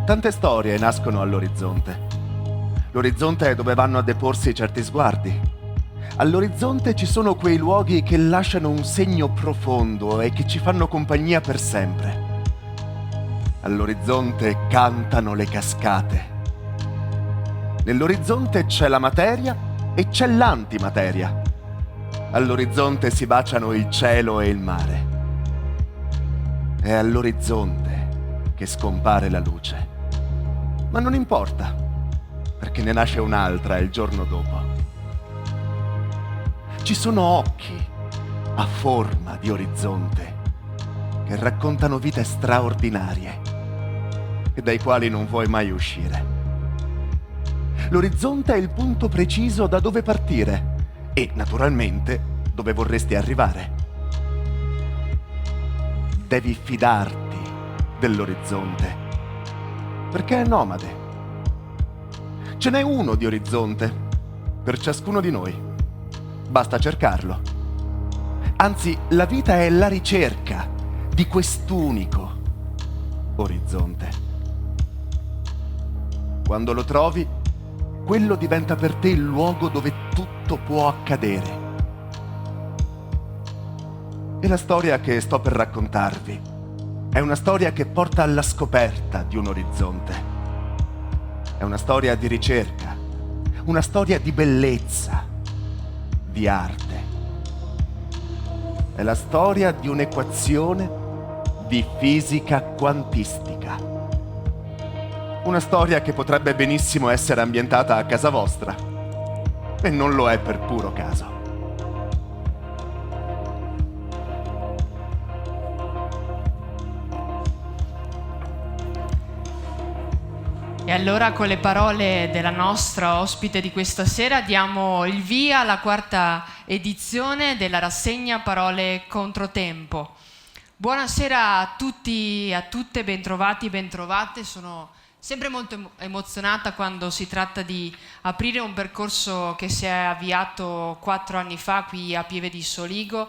Tante storie nascono all'orizzonte. L'orizzonte è dove vanno a deporsi certi sguardi. All'orizzonte ci sono quei luoghi che lasciano un segno profondo e che ci fanno compagnia per sempre. All'orizzonte cantano le cascate. Nell'orizzonte c'è la materia e c'è l'antimateria. All'orizzonte si baciano il cielo e il mare. È all'orizzonte che scompare la luce. Ma non importa, perché ne nasce un'altra il giorno dopo. Ci sono occhi a forma di orizzonte che raccontano vite straordinarie e dai quali non vuoi mai uscire. L'orizzonte è il punto preciso da dove partire e, naturalmente, dove vorresti arrivare. Devi fidarti dell'orizzonte, perché è nomade. Ce n'è uno di orizzonte per ciascuno di noi. Basta cercarlo. Anzi, la vita è la ricerca di quest'unico orizzonte. Quando lo trovi, quello diventa per te il luogo dove tutto può accadere. E la storia che sto per raccontarvi è una storia che porta alla scoperta di un orizzonte. È una storia di ricerca, una storia di bellezza, di arte. È la storia di un'equazione di fisica quantistica. Una storia che potrebbe benissimo essere ambientata a casa vostra, e non lo è per puro caso. E allora, con le parole della nostra ospite di questa sera, diamo il via alla quarta edizione della rassegna Parole Controtempo. Buonasera a tutti e a tutte, bentrovati, bentrovate. Sono sempre molto emozionata quando si tratta di aprire un percorso che si è avviato 4 anni fa qui a Pieve di Soligo.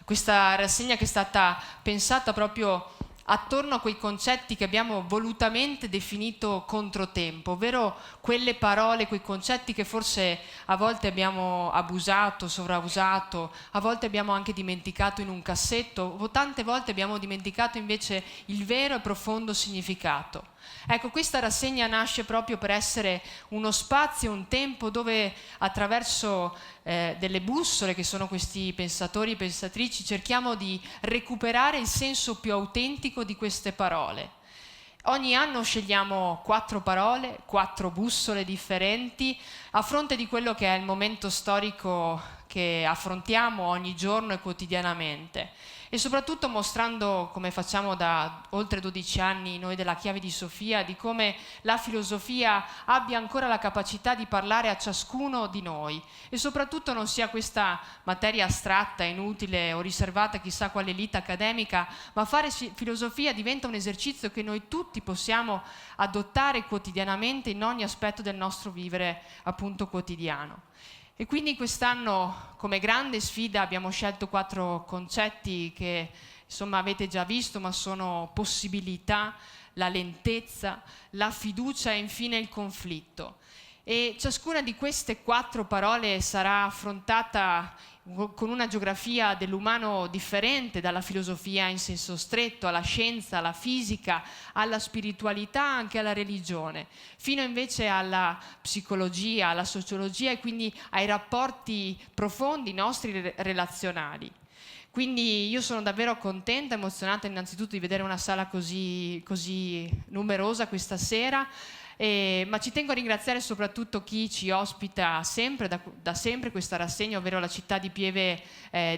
Questa rassegna che è stata pensata proprio attorno a quei concetti che abbiamo volutamente definito controtempo, ovvero quelle parole, quei concetti che forse a volte abbiamo abusato, sovrausato, a volte abbiamo anche dimenticato in un cassetto, o tante volte abbiamo dimenticato invece il vero e profondo significato. Ecco, questa rassegna nasce proprio per essere uno spazio, un tempo dove attraverso delle bussole, che sono questi pensatori e pensatrici, cerchiamo di recuperare il senso più autentico di queste parole. Ogni anno scegliamo 4 parole, 4 bussole differenti, a fronte di quello che è il momento storico che affrontiamo ogni giorno e quotidianamente. E soprattutto mostrando, come facciamo da oltre 12 anni noi della Chiave di Sofia, di come la filosofia abbia ancora la capacità di parlare a ciascuno di noi e soprattutto non sia questa materia astratta, inutile o riservata a chissà quale elite accademica, ma fare filosofia diventa un esercizio che noi tutti possiamo adottare quotidianamente in ogni aspetto del nostro vivere appunto quotidiano. E quindi quest'anno, come grande sfida, abbiamo scelto 4 concetti che insomma avete già visto, ma sono possibilità, la lentezza, la fiducia e infine il conflitto. E ciascuna di queste 4 parole sarà affrontata con una geografia dell'umano differente, dalla filosofia in senso stretto, alla scienza, alla fisica, alla spiritualità, anche alla religione, fino invece alla psicologia, alla sociologia e quindi ai rapporti profondi nostri relazionali. Quindi io sono davvero contenta, emozionata innanzitutto di vedere una sala così numerosa questa sera. Ma ci tengo a ringraziare soprattutto chi ci ospita sempre, da sempre questa rassegna, ovvero la città di Pieve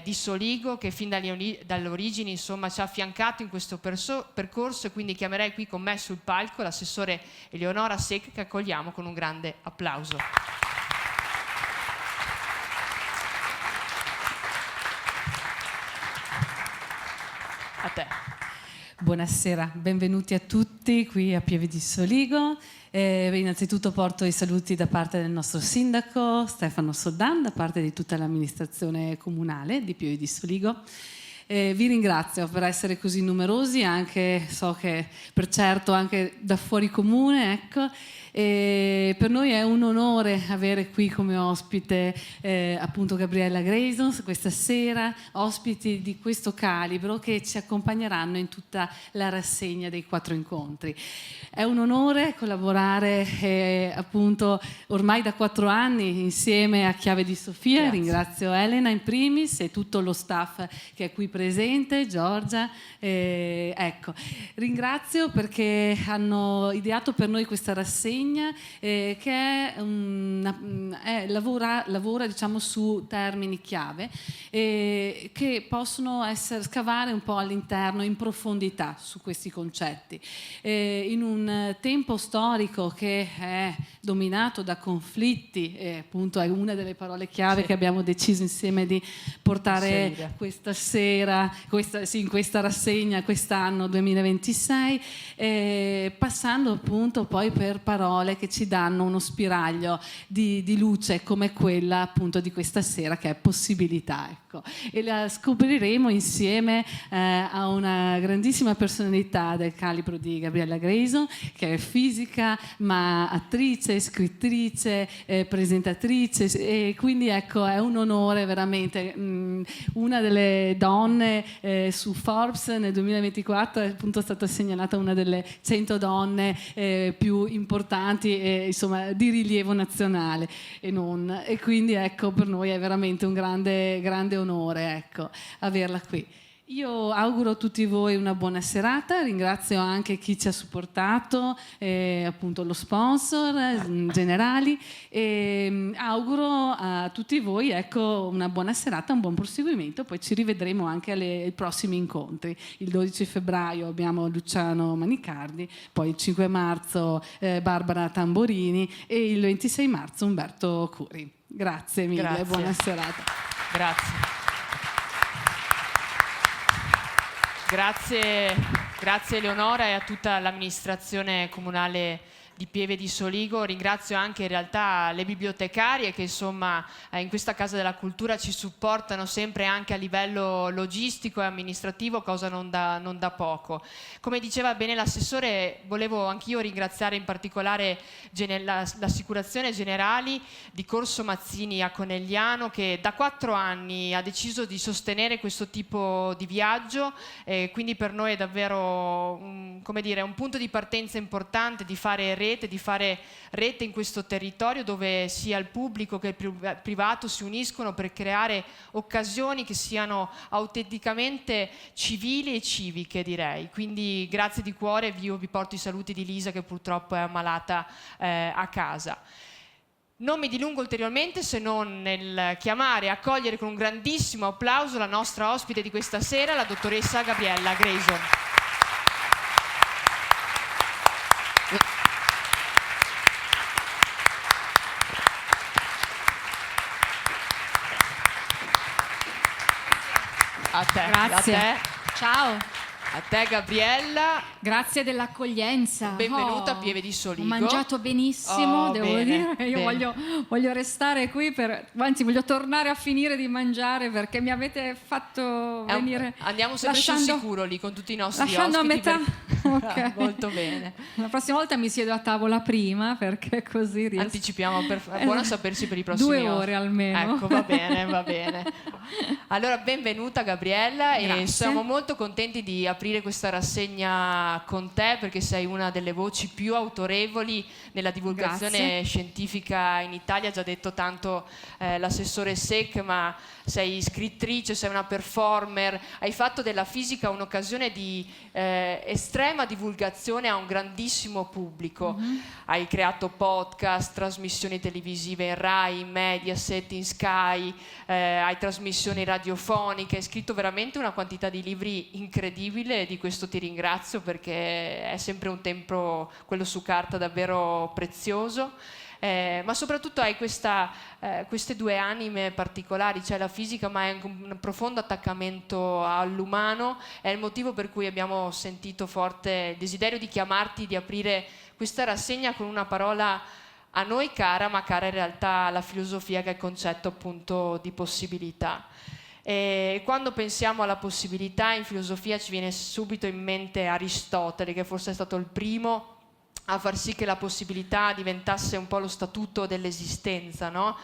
di Soligo, che fin dalle origini insomma, ci ha affiancato in questo percorso, e quindi chiamerei qui con me sul palco l'assessore Eleonora Secca, che accogliamo con un grande applauso. A te. Buonasera, benvenuti a tutti qui a Pieve di Soligo. Innanzitutto porto i saluti da parte del nostro sindaco Stefano Soldan, da parte di tutta l'amministrazione comunale di Pieve di Soligo. Vi ringrazio per essere così numerosi, anche so che per certo anche da fuori comune, ecco. E per noi è un onore avere qui come ospite appunto Gabriella Grayson questa sera, ospiti di questo calibro che ci accompagneranno in tutta la rassegna dei 4 incontri. È un onore collaborare appunto ormai da 4 anni insieme a Chiave di Sofia. Grazie. Ringrazio Elena in primis e tutto lo staff che è qui presente, Giorgia. Ecco, ringrazio perché hanno ideato per noi questa rassegna che lavora diciamo su termini chiave che possono scavare un po' all'interno in profondità su questi concetti in un tempo storico che è dominato da conflitti, appunto è una delle parole chiave che abbiamo deciso insieme di portare questa sera in questa rassegna quest'anno 2026, passando appunto poi per parole che ci danno uno spiraglio di luce come quella appunto di questa sera, che è possibilità, ecco. E la scopriremo insieme a una grandissima personalità del calibro di Gabriella Grayson, che è fisica ma attrice, scrittrice, presentatrice, e quindi ecco è un onore veramente. Una delle donne su Forbes nel 2024 è appunto stata segnalata una delle 100 donne più importanti insomma di rilievo nazionale e non, e quindi ecco per noi è veramente un grande onore, ecco, averla qui. Io auguro a tutti voi una buona serata, ringrazio anche chi ci ha supportato, appunto lo sponsor, Generali, e auguro a tutti voi ecco, una buona serata, un buon proseguimento, poi ci rivedremo anche ai prossimi incontri. Il 12 febbraio abbiamo Luciano Manicardi, poi il 5 marzo Barbara Tamborini e il 26 marzo Umberto Curi. Grazie mille, Grazie. buona serata. Grazie Eleonora e a tutta l'amministrazione comunale di Pieve di Soligo. Ringrazio anche in realtà le bibliotecarie che insomma in questa Casa della Cultura ci supportano sempre anche a livello logistico e amministrativo, cosa non da poco. Come diceva bene l'assessore, volevo anch'io ringraziare in particolare l'Assicurazione Generali di Corso Mazzini a Conegliano, che da 4 anni ha deciso di sostenere questo tipo di viaggio, quindi per noi è davvero un punto di partenza importante di fare rete in questo territorio dove sia il pubblico che il privato si uniscono per creare occasioni che siano autenticamente civili e civiche, direi. Quindi grazie di cuore, io vi porto i saluti di Lisa che purtroppo è ammalata a casa. Non mi dilungo ulteriormente se non nel chiamare e accogliere con un grandissimo applauso la nostra ospite di questa sera, la dottoressa Gabriella Grayson. Grazie. A te. Ciao. A te Gabriella. Grazie dell'accoglienza. Benvenuta a Pieve di Soligo. Ho mangiato benissimo, devo bene, dire. Io voglio restare qui anzi voglio tornare a finire di mangiare perché mi avete fatto venire. Andiamo sempre sul sicuro lì con tutti i nostri lasciando ospiti. a metà. Okay. Molto bene. La prossima volta mi siedo a tavola prima perché così riesco. Anticipiamo, è buono sapersi per i prossimi 2 ore almeno. Ecco, va bene. Allora, benvenuta Gabriella. Grazie. E siamo molto contenti di aprire questa rassegna con te perché sei una delle voci più autorevoli nella divulgazione Grazie. scientifica in Italia. Ha già detto tanto l'assessore Sec, ma sei scrittrice, sei una performer, hai fatto della fisica un'occasione di estrema divulgazione a un grandissimo pubblico. Hai creato podcast, trasmissioni televisive in Rai, in Mediaset, in Sky, hai trasmissioni radiofoniche, hai scritto veramente una quantità di libri incredibile e di questo ti ringrazio perché è sempre un tempo, quello su carta, davvero prezioso. Ma soprattutto hai queste 2 anime particolari, c'è la fisica ma è anche un profondo attaccamento all'umano, è il motivo per cui abbiamo sentito forte il desiderio di chiamarti, di aprire questa rassegna con una parola a noi cara, ma cara in realtà alla filosofia, che è il concetto appunto di possibilità. E quando pensiamo alla possibilità in filosofia ci viene subito in mente Aristotele, che forse è stato il primo a far sì che la possibilità diventasse un po' lo statuto dell'esistenza, no?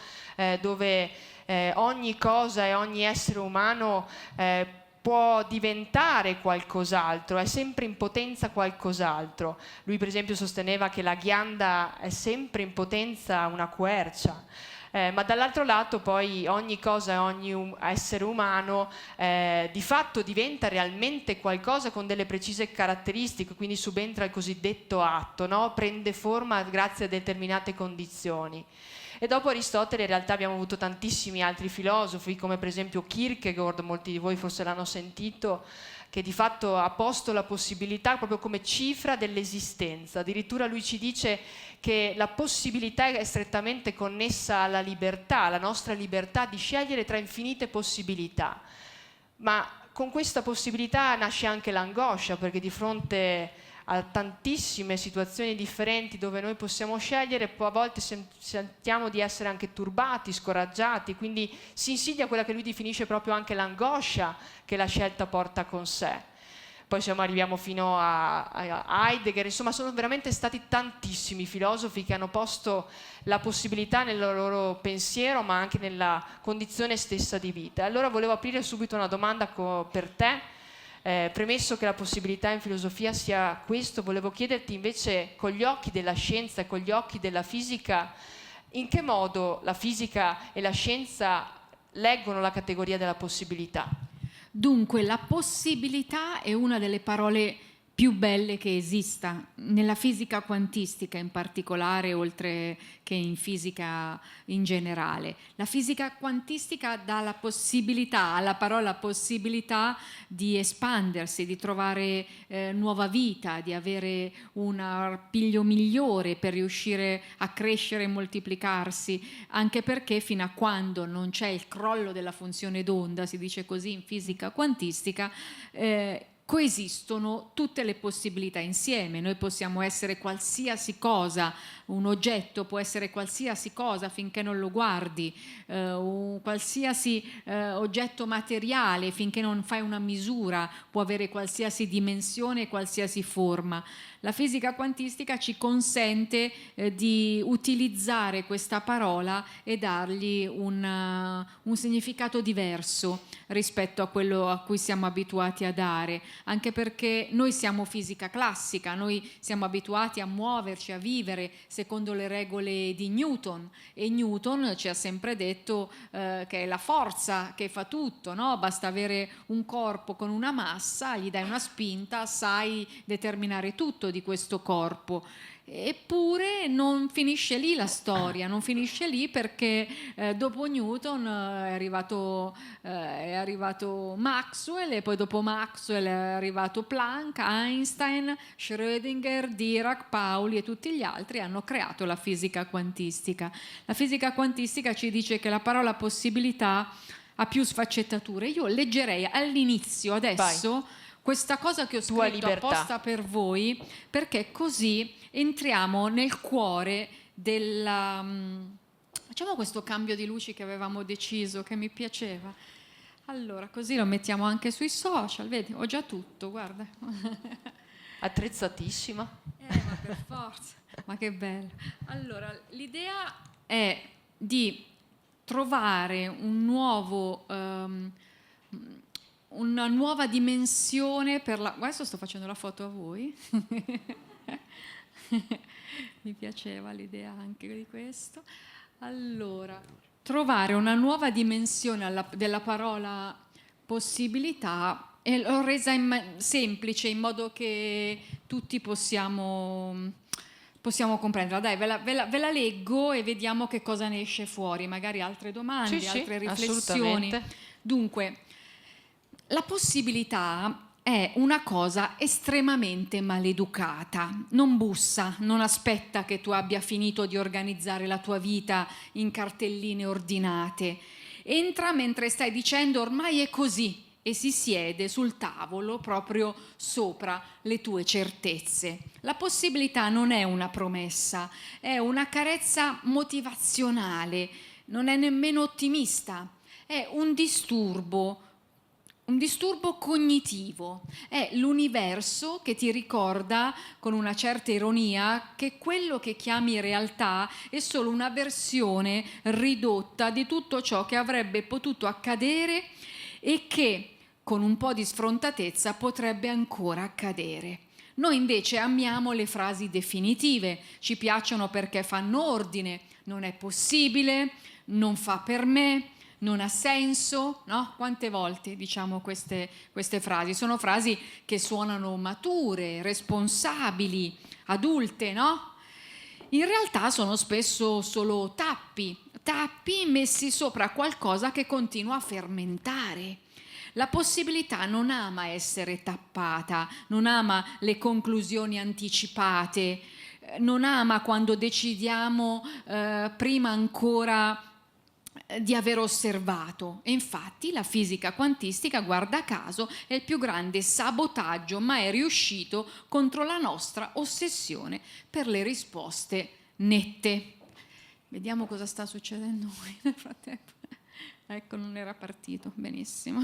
Dove ogni cosa e ogni essere umano può diventare qualcos'altro, è sempre in potenza qualcos'altro. Lui per esempio sosteneva che la ghianda è sempre in potenza una quercia. Ma dall'altro lato poi ogni cosa e ogni essere umano di fatto diventa realmente qualcosa con delle precise caratteristiche, quindi subentra il cosiddetto atto, no? Prende forma grazie a determinate condizioni. E dopo Aristotele in realtà abbiamo avuto tantissimi altri filosofi, come per esempio Kierkegaard, molti di voi forse l'hanno sentito, che di fatto ha posto la possibilità proprio come cifra dell'esistenza. Addirittura lui ci dice che la possibilità è strettamente connessa alla libertà, alla nostra libertà di scegliere tra infinite possibilità. Ma con questa possibilità nasce anche l'angoscia, perché di fronte a tantissime situazioni differenti dove noi possiamo scegliere, poi a volte sentiamo di essere anche turbati, scoraggiati, quindi si insidia quella che lui definisce proprio anche l'angoscia che la scelta porta con sé. Poi arriviamo fino a Heidegger, insomma sono veramente stati tantissimi filosofi che hanno posto la possibilità nel loro pensiero, ma anche nella condizione stessa di vita. Allora volevo aprire subito una domanda per te. Premesso che la possibilità in filosofia sia questo, volevo chiederti invece, con gli occhi della scienza e con gli occhi della fisica, in che modo la fisica e la scienza leggono la categoria della possibilità? Dunque, la possibilità è una delle parole più belle che esista, nella fisica quantistica in particolare, oltre che in fisica in generale. La fisica quantistica dà la possibilità, alla parola possibilità, di espandersi, di trovare nuova vita, di avere un arpiglio migliore per riuscire a crescere e moltiplicarsi, anche perché fino a quando non c'è il crollo della funzione d'onda, si dice così in fisica quantistica, coesistono tutte le possibilità insieme. Noi possiamo essere qualsiasi cosa, un oggetto può essere qualsiasi cosa finché non lo guardi, un qualsiasi oggetto materiale finché non fai una misura, può avere qualsiasi dimensione, qualsiasi forma. La fisica quantistica ci consente di utilizzare questa parola e dargli un significato diverso rispetto a quello a cui siamo abituati a dare, anche perché noi siamo fisica classica, noi siamo abituati a muoverci, a vivere secondo le regole di Newton, e Newton ci ha sempre detto che è la forza che fa tutto, no? Basta avere un corpo con una massa, gli dai una spinta, sai determinare tutto di questo corpo. Eppure non finisce lì la storia, non finisce lì, perché dopo Newton è arrivato Maxwell, e poi dopo Maxwell è arrivato Planck, Einstein, Schrödinger, Dirac, Pauli e tutti gli altri hanno creato la fisica quantistica. La fisica quantistica ci dice che la parola possibilità ha più sfaccettature. Io leggerei all'inizio adesso Vai. Questa cosa che ho scritto apposta per voi, perché così entriamo nel cuore della... Facciamo questo cambio di luci che avevamo deciso, che mi piaceva. Allora, così lo mettiamo anche sui social, vedi, ho già tutto, guarda. Attrezzatissima. Ma per forza, ma che bello. Allora, l'idea è di trovare una nuova dimensione per la... Adesso sto facendo la foto a voi. Mi piaceva l'idea anche di questo. Allora, trovare una nuova dimensione della parola possibilità, e l'ho resa semplice, in modo che tutti possiamo comprenderla. Dai, ve la leggo e vediamo che cosa ne esce fuori, magari altre domande, Sì, altre riflessioni. assolutamente. Dunque, la possibilità è una cosa estremamente maleducata, non bussa, non aspetta che tu abbia finito di organizzare la tua vita in cartelline ordinate. Entra mentre stai dicendo ormai è così e si siede sul tavolo proprio sopra le tue certezze. La possibilità non è una promessa, è una carezza motivazionale, non è nemmeno ottimista. è un disturbo cognitivo, è l'universo che ti ricorda con una certa ironia che quello che chiami realtà è solo una versione ridotta di tutto ciò che avrebbe potuto accadere e che con un po' di sfrontatezza potrebbe ancora accadere. Noi invece amiamo le frasi definitive, ci piacciono perché fanno ordine, non è possibile, non fa per me, non ha senso, no? Quante volte diciamo queste frasi? Sono frasi che suonano mature, responsabili, adulte, no? In realtà sono spesso solo tappi messi sopra qualcosa che continua a fermentare. La possibilità non ama essere tappata, non ama le conclusioni anticipate, non ama quando decidiamo prima ancora di aver osservato. E infatti la fisica quantistica, guarda caso, è il più grande sabotaggio mai riuscito contro la nostra ossessione per le risposte nette. Vediamo cosa sta succedendo nel frattempo. Ecco, non era partito, benissimo.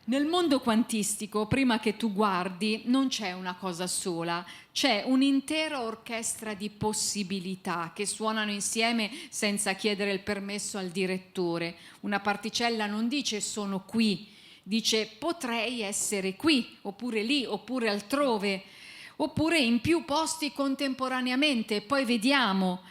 Nel mondo quantistico, prima che tu guardi, non c'è una cosa sola, c'è un'intera orchestra di possibilità che suonano insieme senza chiedere il permesso al direttore. Una particella non dice sono qui, dice potrei essere qui, oppure lì, oppure altrove, oppure in più posti contemporaneamente, poi vediamo.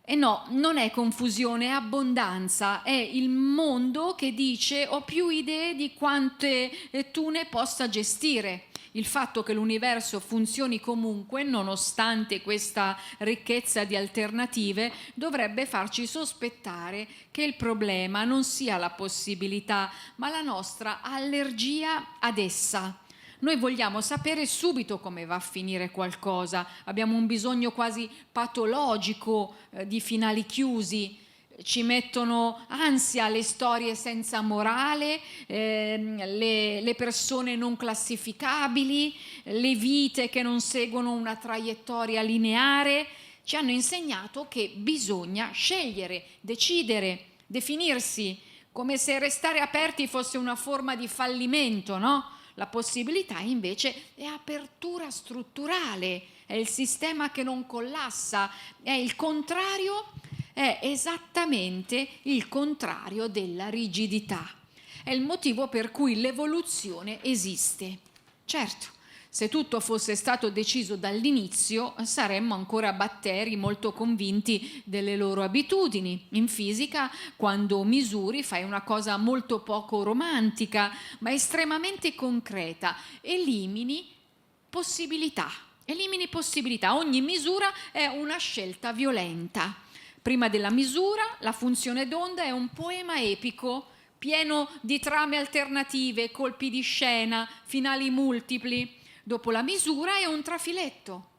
E no, non è confusione, è abbondanza, è il mondo che dice ho più idee di quante tu ne possa gestire. Il fatto che l'universo funzioni comunque, nonostante questa ricchezza di alternative, dovrebbe farci sospettare che il problema non sia la possibilità, ma la nostra allergia ad essa. Noi vogliamo sapere subito come va a finire qualcosa, abbiamo un bisogno quasi patologico di finali chiusi, ci mettono ansia le storie senza morale, le persone non classificabili, le vite che non seguono una traiettoria lineare. Ci hanno insegnato che bisogna scegliere, decidere, definirsi, come se restare aperti fosse una forma di fallimento, no? La possibilità invece è apertura strutturale, è il sistema che non collassa, è il contrario, è esattamente il contrario della rigidità. È il motivo per cui l'evoluzione esiste. Certo, se tutto fosse stato deciso dall'inizio, saremmo ancora batteri molto convinti delle loro abitudini. In fisica, quando misuri, fai una cosa molto poco romantica, ma estremamente concreta. Elimini possibilità. Ogni misura è una scelta violenta. Prima della misura, la funzione d'onda è un poema epico, pieno di trame alternative, colpi di scena, finali multipli. Dopo la misura è un trafiletto.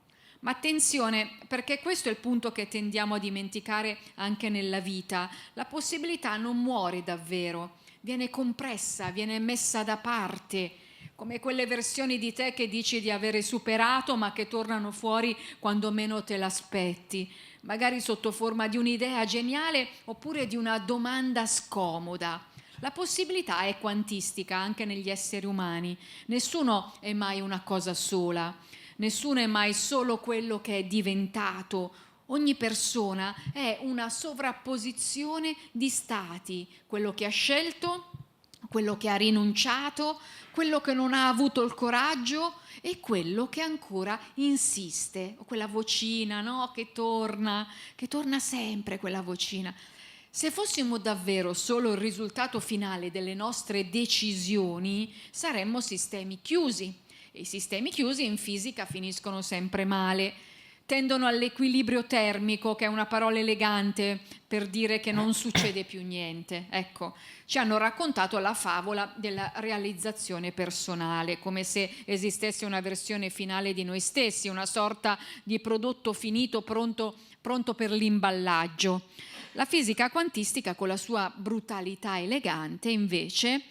Ma attenzione, perché questo è il punto che tendiamo a dimenticare anche nella vita. La possibilità non muore davvero, viene compressa, viene messa da parte, come quelle versioni di te che dici di avere superato ma che tornano fuori quando meno te l'aspetti, magari sotto forma di un'idea geniale oppure di una domanda scomoda. La possibilità è quantistica anche negli esseri umani. Nessuno è mai una cosa sola, nessuno è mai solo quello che è diventato. Ogni persona è una sovrapposizione di stati, quello che ha scelto, quello che ha rinunciato, quello che non ha avuto il coraggio e quello che ancora insiste. Quella vocina, no? Che torna sempre quella vocina. Se fossimo davvero solo il risultato finale delle nostre decisioni, saremmo sistemi chiusi. E i sistemi chiusi in fisica finiscono sempre male. Tendono all'equilibrio termico, che è una parola elegante per dire che non succede più niente. Ecco, ci hanno raccontato la favola della realizzazione personale, come se esistesse una versione finale di noi stessi, una sorta di prodotto finito pronto per l'imballaggio. La fisica quantistica, con la sua brutalità elegante, invece,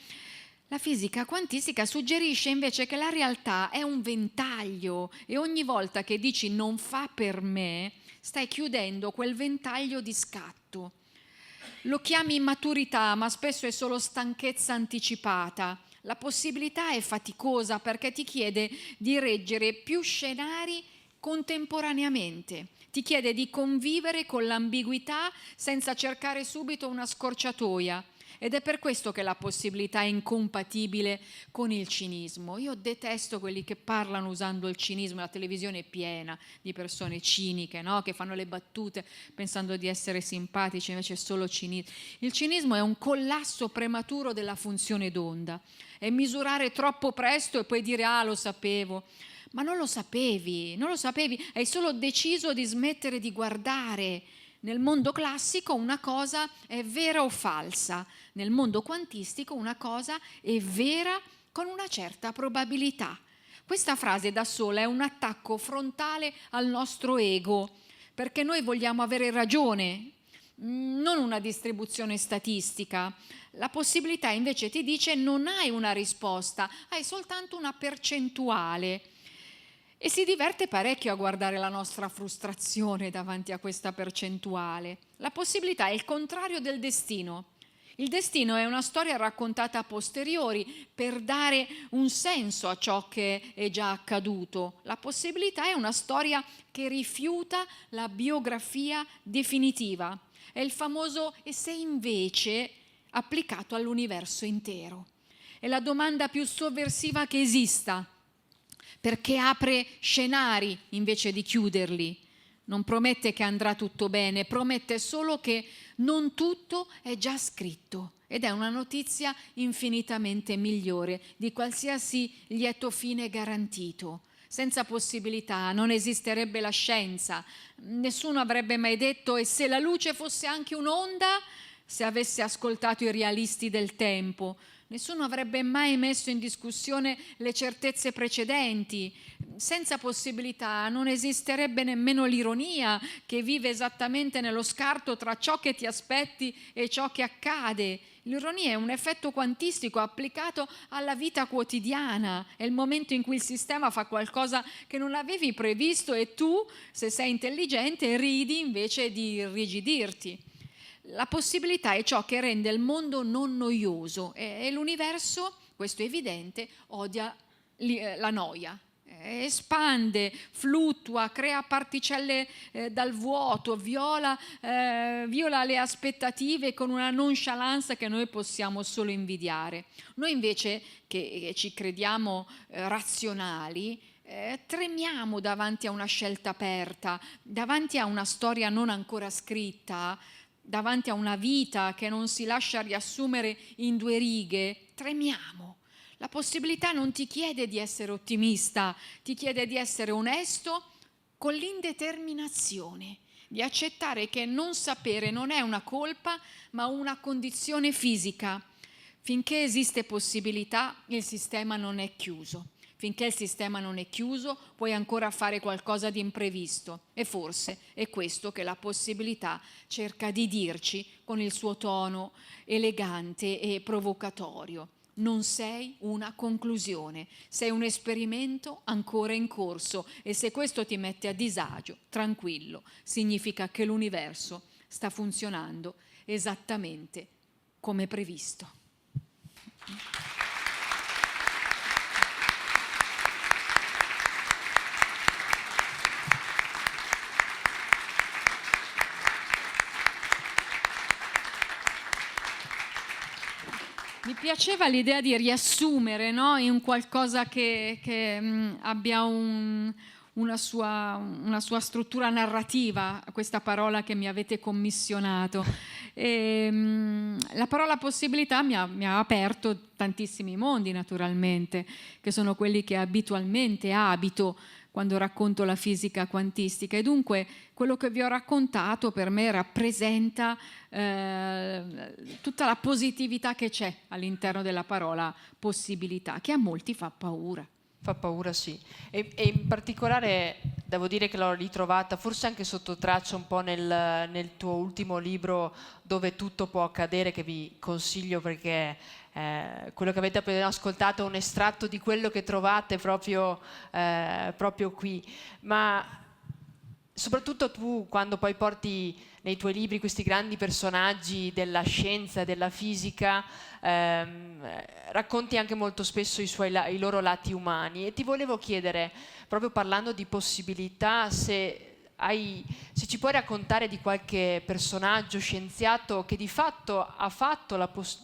la fisica quantistica suggerisce invece che la realtà è un ventaglio e ogni volta che dici non fa per me, stai chiudendo quel ventaglio di scatto. Lo chiami immaturità, ma spesso è solo stanchezza anticipata. La possibilità è faticosa perché ti chiede di reggere più scenari contemporaneamente. Ti chiede di convivere con l'ambiguità senza cercare subito una scorciatoia. Ed è per questo che la possibilità è incompatibile con il cinismo. Io detesto quelli che parlano usando il cinismo, la televisione è piena di persone ciniche, no? Che fanno le battute pensando di essere simpatici, invece è solo cinismo. Il cinismo è un collasso prematuro della funzione d'onda, è misurare troppo presto e poi dire ah lo sapevo. Ma non lo sapevi, hai solo deciso di smettere di guardare. Nel mondo classico una cosa è vera o falsa, nel mondo quantistico una cosa è vera con una certa probabilità. Questa frase da sola è un attacco frontale al nostro ego, perché noi vogliamo avere ragione, non una distribuzione statistica. La possibilità invece ti dice non hai una risposta, hai soltanto una percentuale. E si diverte parecchio a guardare la nostra frustrazione davanti a questa percentuale. La possibilità è il contrario del destino. Il destino è una storia raccontata a posteriori per dare un senso a ciò che è già accaduto. La possibilità è una storia che rifiuta la biografia definitiva. È il famoso "e se invece" applicato all'universo intero. È la domanda più sovversiva che esista, perché apre scenari invece di chiuderli. Non promette che andrà tutto bene, promette solo che non tutto è già scritto. Ed è una notizia infinitamente migliore di qualsiasi lieto fine garantito. Senza possibilità non esisterebbe la scienza. Nessuno avrebbe mai detto "e se la luce fosse anche un'onda?" se avesse ascoltato i realisti del tempo. Nessuno avrebbe mai messo in discussione le certezze precedenti. Senza possibilità non esisterebbe nemmeno l'ironia, che vive esattamente nello scarto tra ciò che ti aspetti e ciò che accade. L'ironia è un effetto quantistico applicato alla vita quotidiana. È il momento in cui il sistema fa qualcosa che non avevi previsto e tu, se sei intelligente, ridi invece di irrigidirti. La possibilità è ciò che rende il mondo non noioso e l'universo, questo è evidente, odia la noia. Espande, fluttua, crea particelle dal vuoto, viola le aspettative con una nonchalance che noi possiamo solo invidiare. Noi invece, che ci crediamo razionali, tremiamo davanti a una scelta aperta, davanti a una storia non ancora scritta, davanti a una vita che non si lascia riassumere in 2 righe, tremiamo. La possibilità non ti chiede di essere ottimista, ti chiede di essere onesto con l'indeterminazione, di accettare che non sapere non è una colpa, ma una condizione fisica. Finché esiste possibilità, il sistema non è chiuso. Finché il sistema non è chiuso, puoi ancora fare qualcosa di imprevisto. E forse è questo che la possibilità cerca di dirci con il suo tono elegante e provocatorio. Non sei una conclusione, sei un esperimento ancora in corso e se questo ti mette a disagio, tranquillo, significa che l'universo sta funzionando esattamente come previsto. Mi piaceva l'idea di riassumere, no? In qualcosa che abbia una sua struttura narrativa, questa parola che mi avete commissionato. La parola possibilità mi ha aperto tantissimi mondi, naturalmente, che sono quelli che abitualmente abito quando racconto la fisica quantistica, e dunque quello che vi ho raccontato per me rappresenta tutta la positività che c'è all'interno della parola possibilità, che a molti fa paura. Fa paura, sì. E in particolare devo dire che l'ho ritrovata forse anche sotto traccia un po' nel tuo ultimo libro, Dove tutto può accadere, che vi consiglio perché quello che avete appena ascoltato è un estratto di quello che trovate proprio qui. Ma soprattutto tu, quando poi porti nei tuoi libri questi grandi personaggi della scienza e della fisica, racconti anche molto spesso i loro lati umani, e ti volevo chiedere, proprio parlando di possibilità, se ci puoi raccontare di qualche personaggio scienziato che di fatto ha fatto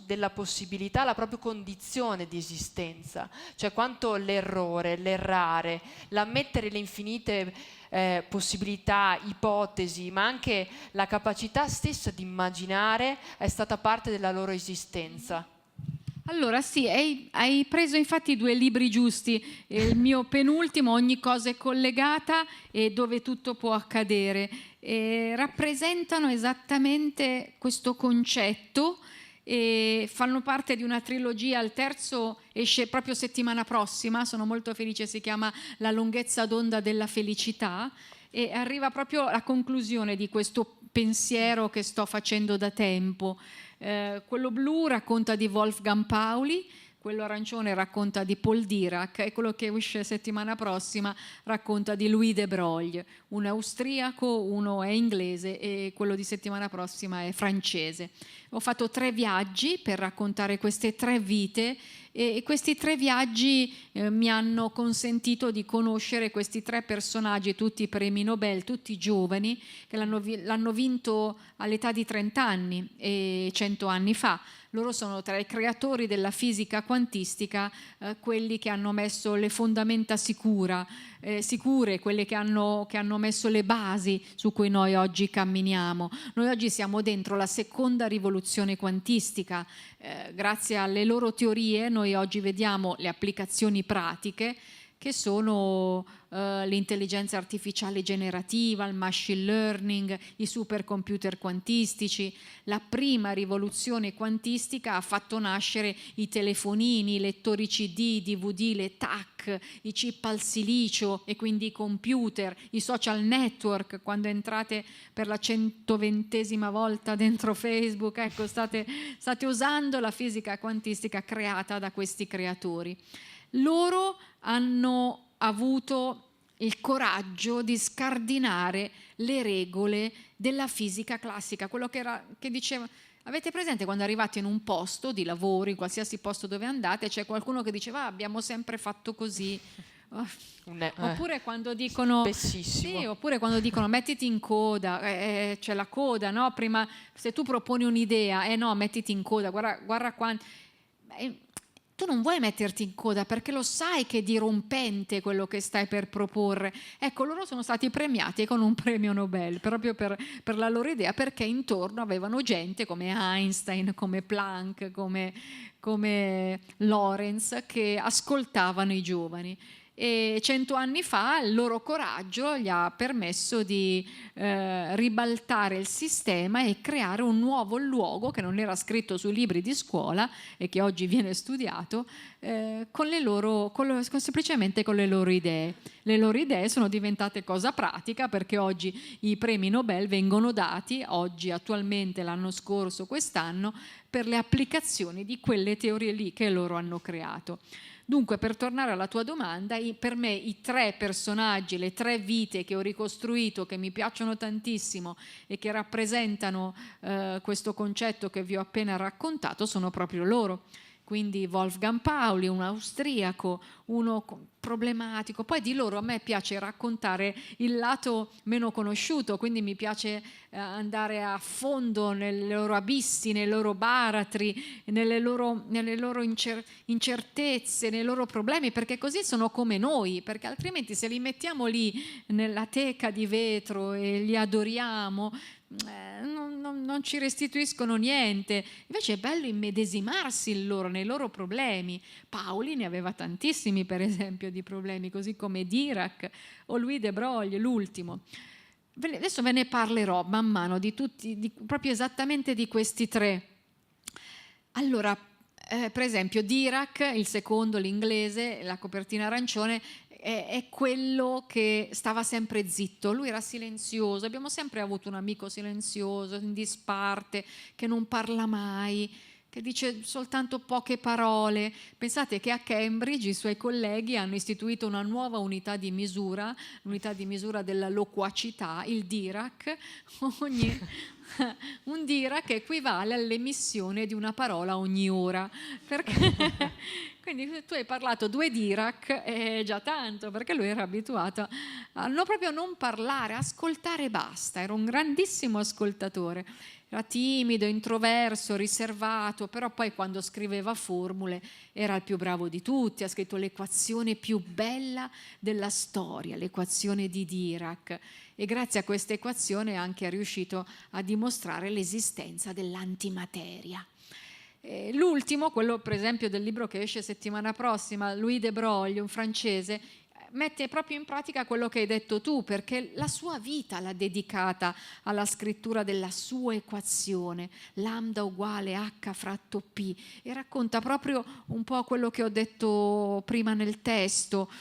della possibilità la propria condizione di esistenza, cioè quanto l'errore, l'errare, l'ammettere le infinite possibilità, ipotesi, ma anche la capacità stessa di immaginare è stata parte della loro esistenza. Allora sì, hai preso infatti 2 libri giusti, il mio penultimo, Ogni cosa è collegata, e Dove tutto può accadere, e rappresentano esattamente questo concetto e fanno parte di una trilogia. Il terzo esce proprio settimana prossima, sono molto felice, si chiama La lunghezza d'onda della felicità, e arriva proprio alla conclusione di questo pensiero che sto facendo da tempo. Quello blu racconta di Wolfgang Pauli, quello arancione racconta di Paul Dirac, e quello che uscì settimana prossima racconta di Louis de Broglie, uno è austriaco, uno è inglese e quello di settimana prossima è francese. Ho fatto 3 viaggi per raccontare queste 3 vite, e questi 3 viaggi mi hanno consentito di conoscere questi 3 personaggi, tutti premi Nobel, tutti giovani, che l'hanno vinto all'età di 30 anni e 100 anni fa. Loro sono tra i creatori della fisica quantistica, quelli che hanno messo le fondamenta sicure, quelle che hanno messo le basi su cui noi oggi camminiamo. Noi oggi siamo dentro la seconda rivoluzione quantistica. Grazie alle loro teorie noi oggi vediamo le applicazioni pratiche, che sono l'intelligenza artificiale generativa, il machine learning, i supercomputer quantistici. La prima rivoluzione quantistica ha fatto nascere i telefonini, i lettori CD, DVD, le TAC, i chip al silicio e quindi i computer, i social network. Quando entrate per la 120ª volta dentro Facebook, ecco, state usando la fisica quantistica creata da questi creatori. Loro hanno avuto il coraggio di scardinare le regole della fisica classica, quello che diceva. Avete presente quando arrivate in un posto di lavoro, in qualsiasi posto dove andate, c'è qualcuno che diceva abbiamo sempre fatto così. Oppure quando dicono spessissimo. sì, oppure quando dicono mettiti in coda, c'è la coda, no? Prima, se tu proponi un'idea, no, mettiti in coda, guarda quanto. Tu non vuoi metterti in coda perché lo sai che è dirompente quello che stai per proporre. Ecco, loro sono stati premiati con un premio Nobel proprio per la loro idea, perché intorno avevano gente come Einstein, come Planck, come Lorenz, che ascoltavano i giovani. E 100 anni fa il loro coraggio gli ha permesso di ribaltare il sistema e creare un nuovo luogo che non era scritto sui libri di scuola e che oggi viene studiato, semplicemente con le loro idee. Le loro idee sono diventate cosa pratica, perché oggi i premi Nobel vengono dati, oggi, attualmente, l'anno scorso, quest'anno, per le applicazioni di quelle teorie lì che loro hanno creato. Dunque, per tornare alla tua domanda, per me i 3 personaggi, le 3 vite che ho ricostruito, che mi piacciono tantissimo e che rappresentano questo concetto che vi ho appena raccontato, sono proprio loro. Quindi Wolfgang Pauli, un austriaco, uno problematico. Poi di loro a me piace raccontare il lato meno conosciuto, quindi mi piace andare a fondo nei loro abissi, nei loro baratri, nelle loro incertezze, nei loro problemi, perché così sono come noi, perché altrimenti se li mettiamo lì nella teca di vetro e li adoriamo, non ci restituiscono niente. Invece è bello immedesimarsi nei loro problemi. Pauli ne aveva tantissimi, per esempio, di problemi, così come Dirac o Louis de Broglie, l'ultimo. Adesso ve ne parlerò man mano di tutti, proprio esattamente di questi 3. Allora, per esempio Dirac, il secondo, l'inglese, la copertina arancione, è quello che stava sempre zitto. Lui era silenzioso, abbiamo sempre avuto un amico silenzioso, in disparte, che non parla mai. che dice soltanto poche parole. Pensate che a Cambridge i suoi colleghi hanno istituito una nuova unità di misura, l'unità di misura della loquacità, il Dirac. Un Dirac equivale all'emissione di una parola ogni ora. Quindi tu hai parlato 2 Dirac, è già tanto, perché lui era abituato a proprio non parlare, ascoltare e basta. Era un grandissimo ascoltatore. Era timido, introverso, riservato, però poi quando scriveva formule era il più bravo di tutti. Ha scritto l'equazione più bella della storia, l'equazione di Dirac, e grazie a questa equazione anche è riuscito a dimostrare l'esistenza dell'antimateria. L'ultimo, quello per esempio del libro che esce settimana prossima, Louis de Broglie, un francese, mette proprio in pratica quello che hai detto tu, perché la sua vita l'ha dedicata alla scrittura della sua equazione, lambda uguale h fratto p, e racconta proprio un po' quello che ho detto prima nel testo.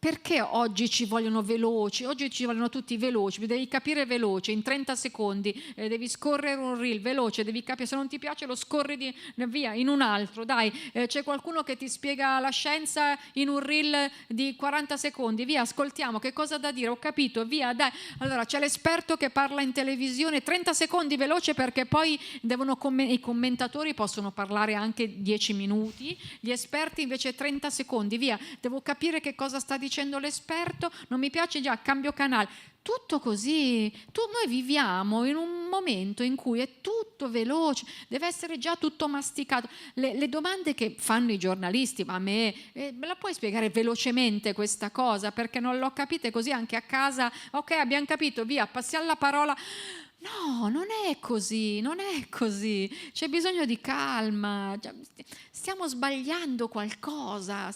Perché oggi ci vogliono veloci? Oggi ci vogliono tutti veloci, devi capire veloce, in 30 secondi, devi scorrere un reel veloce, devi capire, se non ti piace lo scorri via in un altro, dai, c'è qualcuno che ti spiega la scienza in un reel di 40 secondi, via, ascoltiamo, che cosa ha da dire, ho capito, via, dai. Allora c'è l'esperto che parla in televisione, 30 secondi veloce, perché poi i commentatori possono parlare anche 10 minuti, gli esperti invece 30 secondi, via, devo capire che cosa sta dicendo l'esperto, non mi piace, già cambio canale. Tutto così. Noi viviamo in un momento in cui è tutto veloce, deve essere già tutto masticato. Le domande che fanno i giornalisti, ma a me, me la puoi spiegare velocemente questa cosa, perché non l'ho capita, così anche a casa, ok, abbiamo capito, via, passiamo la parola. No, non è così, non è così, c'è bisogno di calma, stiamo sbagliando qualcosa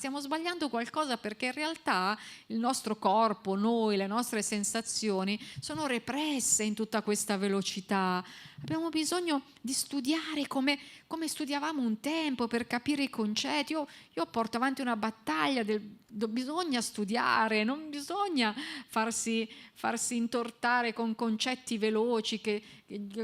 perché in realtà il nostro corpo, noi, le nostre sensazioni sono represse in tutta questa velocità. Abbiamo bisogno di studiare come studiavamo un tempo per capire i concetti. Io porto avanti una battaglia bisogna studiare, non bisogna farsi intortare con concetti veloci,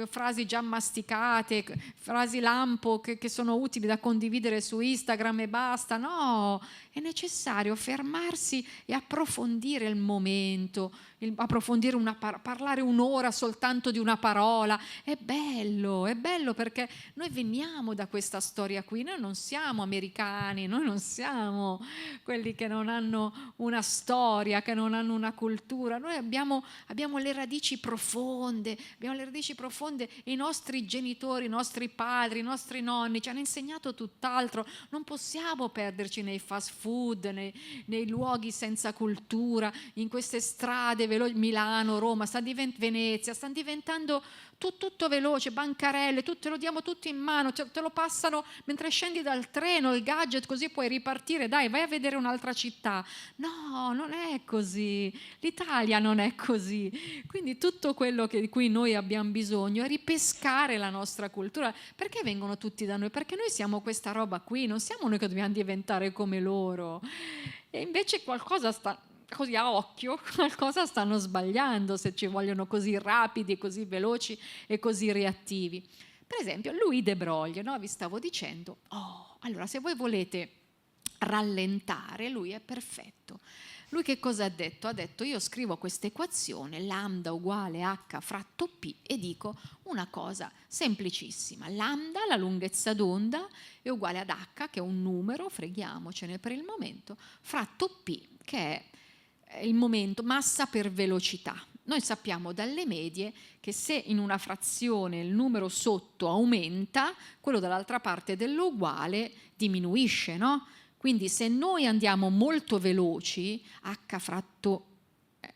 frasi già masticate, frasi lampo che sono utili da condividere su Instagram e basta. No, è necessario fermarsi e approfondire il momento, approfondire parlare un'ora soltanto di una parola. È bello perché noi veniamo da questa storia qui, noi non siamo americani, noi non siamo quelli che non hanno una storia, che non hanno una cultura, noi abbiamo le radici profonde, e i nostri genitori, i nostri padri, i nostri nonni ci hanno insegnato tutt'altro. Non possiamo perderci nei fast food, nei luoghi senza cultura, in queste strade veloci, Milano, Roma, Venezia, stanno diventando tutto veloce, bancarelle, te lo diamo tutto in mano, te lo passano mentre scendi dal treno, il gadget, così puoi ripartire, dai, vai a vedere un'altra città. No, non è così, l'Italia non è così. Quindi tutto quello di cui noi abbiamo bisogno è ripescare la nostra cultura. Perché vengono tutti da noi? Perché noi siamo questa roba qui, non siamo noi che dobbiamo diventare come loro. E invece così a occhio, qualcosa stanno sbagliando se ci vogliono così rapidi, così veloci e così reattivi. Per esempio, Louis de Broglie, no? Vi stavo dicendo, allora se voi volete rallentare, lui è perfetto. Lui che cosa ha detto? Ha detto: io scrivo questa equazione, lambda uguale h fratto p, e dico una cosa semplicissima. Lambda, la lunghezza d'onda, è uguale ad h, che è un numero, freghiamocene per il momento, fratto p, che è il momento, massa per velocità. Noi sappiamo dalle medie che se in una frazione il numero sotto aumenta, quello dall'altra parte dell'uguale diminuisce, no? Quindi se noi andiamo molto veloci, h fratto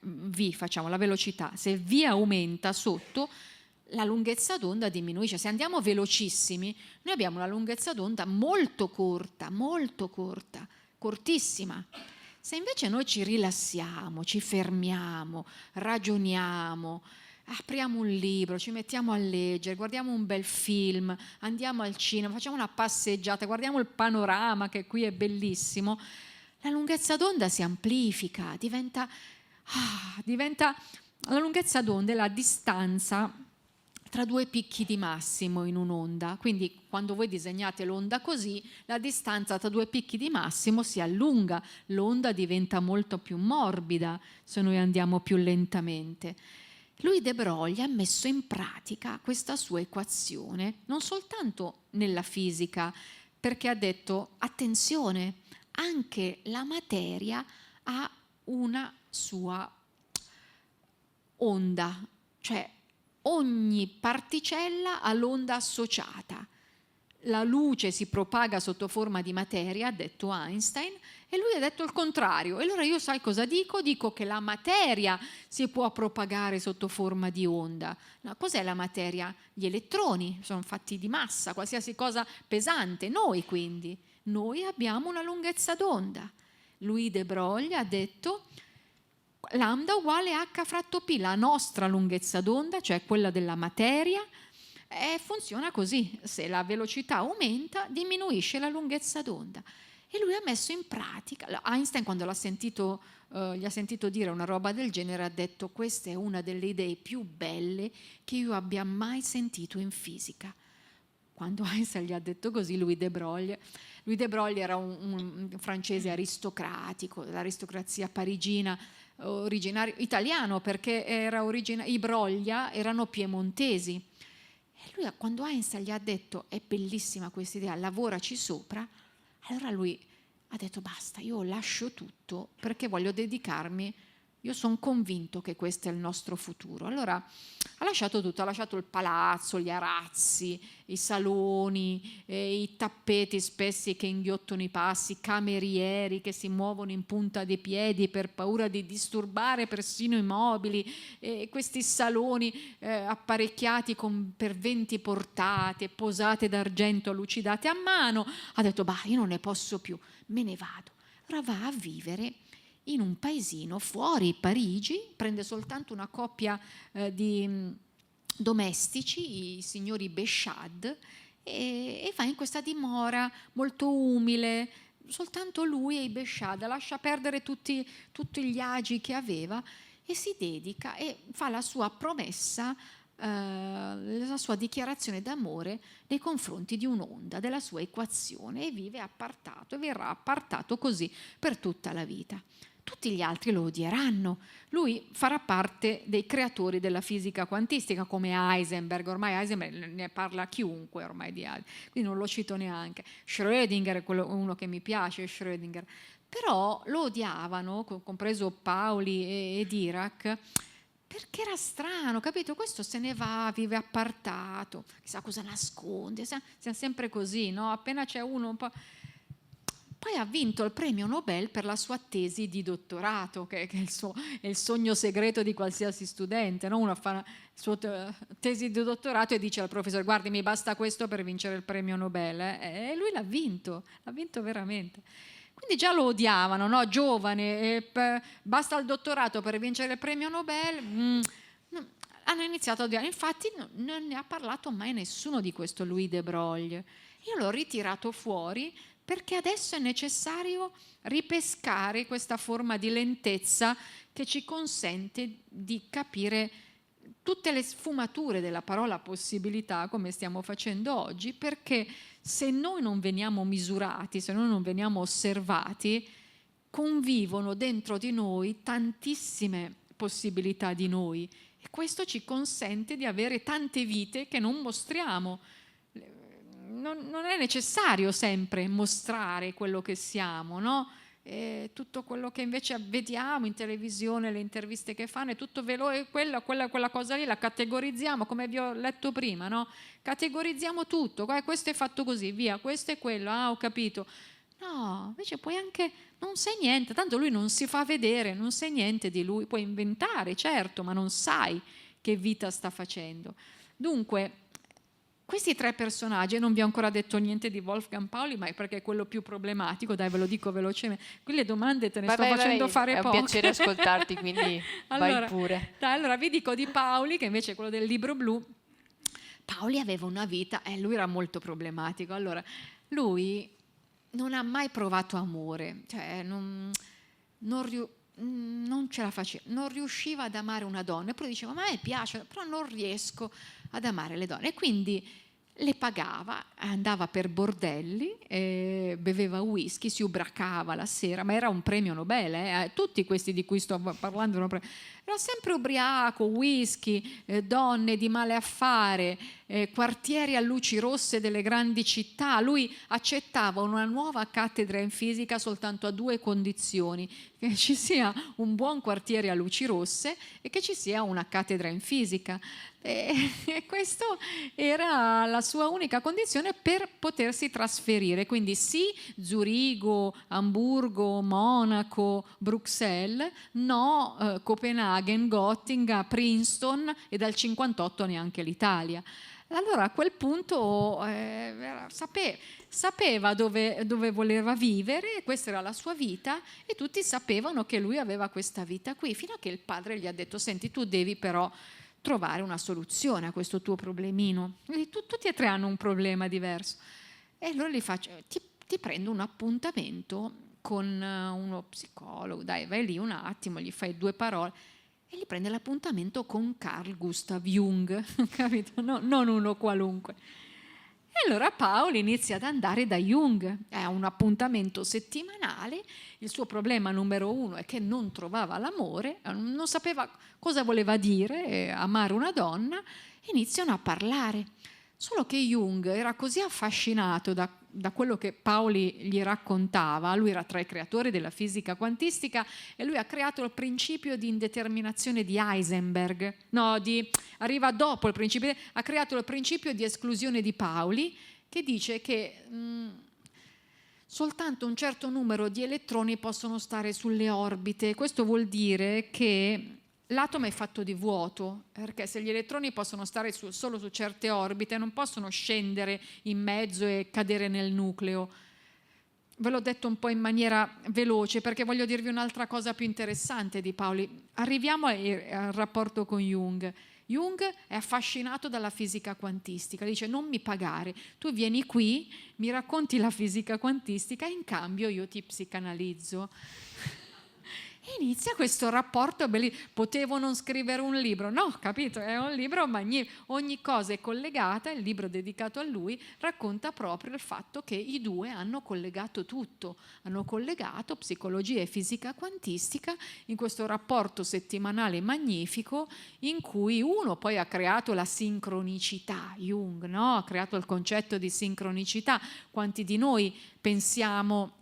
v, facciamo la velocità, se v aumenta sotto, la lunghezza d'onda diminuisce. Se andiamo velocissimi, noi abbiamo una lunghezza d'onda molto corta, cortissima. Se invece noi ci rilassiamo, ci fermiamo, ragioniamo, apriamo un libro, ci mettiamo a leggere, guardiamo un bel film, andiamo al cinema, facciamo una passeggiata, guardiamo il panorama che qui è bellissimo, la lunghezza d'onda si amplifica, diventa la lunghezza d'onda è la distanza tra 2 picchi di massimo in un'onda. Quindi quando voi disegnate l'onda così, la distanza tra 2 picchi di massimo si allunga, l'onda diventa molto più morbida se noi andiamo più lentamente. Louis de Broglie ha messo in pratica questa sua equazione non soltanto nella fisica, perché ha detto: attenzione, anche la materia ha una sua onda, cioè ogni particella ha l'onda associata. La luce si propaga sotto forma di materia, ha detto Einstein, e lui ha detto il contrario. E allora io sai cosa dico? Dico che la materia si può propagare sotto forma di onda. No, cos'è la materia? Gli elettroni sono fatti di massa, qualsiasi cosa pesante. Noi quindi, noi abbiamo una lunghezza d'onda. Louis de Broglie ha detto lambda uguale h fratto p, la nostra lunghezza d'onda, cioè quella della materia, funziona così: se la velocità aumenta diminuisce la lunghezza d'onda. E lui ha messo in pratica. Einstein, quando l'ha sentito, gli ha sentito dire una roba del genere, ha detto: questa è una delle idee più belle che io abbia mai sentito in fisica. Quando Einstein gli ha detto così, Louis de Broglie era un francese aristocratico, dell'aristocrazia parigina, originario italiano, perché i Broglia erano piemontesi. E lui, quando Einstein gli ha detto: è bellissima questa idea, lavoraci sopra, allora lui ha detto: basta, io lascio tutto perché voglio dedicarmi, io sono convinto che questo è il nostro futuro. Allora ha lasciato tutto, ha lasciato il palazzo, gli arazzi, i saloni, i tappeti spessi che inghiottono i passi, i camerieri che si muovono in punta dei piedi per paura di disturbare persino i mobili, questi saloni apparecchiati con perventi portate, posate d'argento lucidate a mano. Ha detto: bah, io non ne posso più, me ne vado. Allora va a vivere in un paesino fuori Parigi, prende soltanto una coppia di domestici, i signori Béchade, e va in questa dimora molto umile, soltanto lui e i Béchade, lascia perdere tutti gli agi che aveva e si dedica e fa la sua promessa, la sua dichiarazione d'amore nei confronti di un'onda, della sua equazione, e vive appartato e verrà appartato così per tutta la vita. Tutti gli altri lo odieranno. Lui farà parte dei creatori della fisica quantistica, come Heisenberg. Ormai Heisenberg ne parla chiunque ormai di Heisenberg, quindi non lo cito neanche. Schrödinger è uno che mi piace, Schrödinger. Però lo odiavano, compreso Pauli e Dirac, perché era strano, capito? Questo se ne va, vive appartato, chissà cosa nasconde, siamo sempre così, no? Appena c'è uno un po'... Poi ha vinto il premio Nobel per la sua tesi di dottorato, che è il sogno segreto di qualsiasi studente, no? Uno fa la sua tesi di dottorato e dice al professore: guardi, mi basta questo per vincere il premio Nobel, e lui l'ha vinto veramente. Quindi già lo odiavano, no? Giovane, basta il dottorato per vincere il premio Nobel. Hanno iniziato a odiare. Infatti non ne ha parlato mai nessuno di questo Louis de Broglie. Io l'ho ritirato fuori perché adesso è necessario ripescare questa forma di lentezza che ci consente di capire tutte le sfumature della parola possibilità, come stiamo facendo oggi, perché se noi non veniamo misurati, se noi non veniamo osservati, convivono dentro di noi tantissime possibilità di noi, e questo ci consente di avere tante vite che non mostriamo. Non è necessario sempre mostrare quello che siamo, no? Tutto quello che invece vediamo in televisione, le interviste che fanno, è tutto veloce, quella cosa lì la categorizziamo, come vi ho letto prima, no? Categorizziamo tutto, questo è fatto così, via, questo è quello, ho capito. No, invece puoi anche, non sai niente, tanto lui non si fa vedere, non sai niente di lui, puoi inventare, certo, ma non sai che vita sta facendo. Dunque, questi 3 personaggi, non vi ho ancora detto niente di Wolfgang Pauli, ma è perché è quello più problematico, dai, ve lo dico velocemente. Qui le domande te ne sto facendo fare poche. È un piacere ascoltarti, quindi allora, vai pure. Dai, allora vi dico di Pauli, che invece è quello del libro blu. Pauli aveva una vita, lui era molto problematico. Allora, lui non ha mai provato amore, cioè non ce la faceva, non riusciva ad amare una donna, eppure diceva: ma a me piace, però non riesco. ad amare le donne, e quindi le pagava, andava per bordelli, beveva whisky, si ubriacava la sera, ma era un premio Nobel, tutti questi di cui sto parlando era sempre ubriaco, whisky, donne di male affare, quartieri a luci rosse delle grandi città. Lui accettava una nuova cattedra in fisica soltanto a 2 condizioni: che ci sia un buon quartiere a luci rosse e che ci sia una cattedra in fisica. E questo era la sua unica condizione per potersi trasferire. Quindi sì, Zurigo, Amburgo, Monaco, Bruxelles, no, Copenaghen, Gotinga, Princeton, e dal 58 neanche l'Italia. Allora a quel punto sapeva dove voleva vivere, questa era la sua vita, e tutti sapevano che lui aveva questa vita qui, fino a che il padre gli ha detto: senti, tu devi però trovare una soluzione a questo tuo problemino. Tutti e 3 hanno un problema diverso. E allora gli faccio: ti prendo un appuntamento con uno psicologo, dai, vai lì un attimo, gli fai 2 parole. E gli prende l'appuntamento con Carl Gustav Jung, capito? No, non uno qualunque. E allora Paolo inizia ad andare da Jung, è un appuntamento settimanale. Il suo problema numero 1 è che non trovava l'amore, non sapeva cosa voleva dire amare una donna, e iniziano a parlare. Solo che Jung era così affascinato da quello che Paoli gli raccontava. Lui era tra i creatori della fisica quantistica e lui ha creato il principio di indeterminazione di Heisenberg. Arriva dopo il principio, ha creato il principio di esclusione di Pauli, che dice che soltanto un certo numero di elettroni possono stare sulle orbite. Questo vuol dire che l'atomo è fatto di vuoto, perché se gli elettroni possono stare solo su certe orbite, non possono scendere in mezzo e cadere nel nucleo. Ve l'ho detto un po' in maniera veloce perché voglio dirvi un'altra cosa più interessante di Paoli. Arriviamo al rapporto con Jung. Jung è affascinato dalla fisica quantistica, dice: non mi pagare, tu vieni qui, mi racconti la fisica quantistica e in cambio io ti psicanalizzo. E inizia questo rapporto Potevo non scrivere un libro? No, capito? È un libro magnifico, ogni cosa è collegata. Il libro dedicato a lui racconta proprio il fatto che i 2 hanno collegato tutto, hanno collegato psicologia e fisica quantistica in questo rapporto settimanale magnifico, in cui uno poi ha creato la sincronicità. Jung, no? Ha creato il concetto di sincronicità. Quanti di noi pensiamo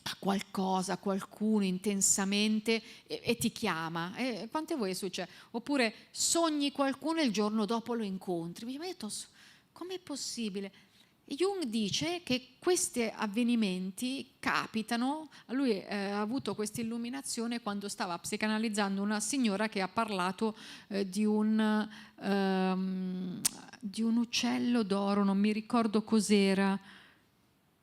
a qualcosa, a qualcuno intensamente e ti chiama? Quante volte succede? Oppure sogni qualcuno e il giorno dopo lo incontri. Ma io ho detto: com'è possibile? Jung dice che questi avvenimenti capitano. Lui ha avuto questa illuminazione quando stava psicanalizzando una signora che ha parlato di un uccello d'oro, non mi ricordo cos'era.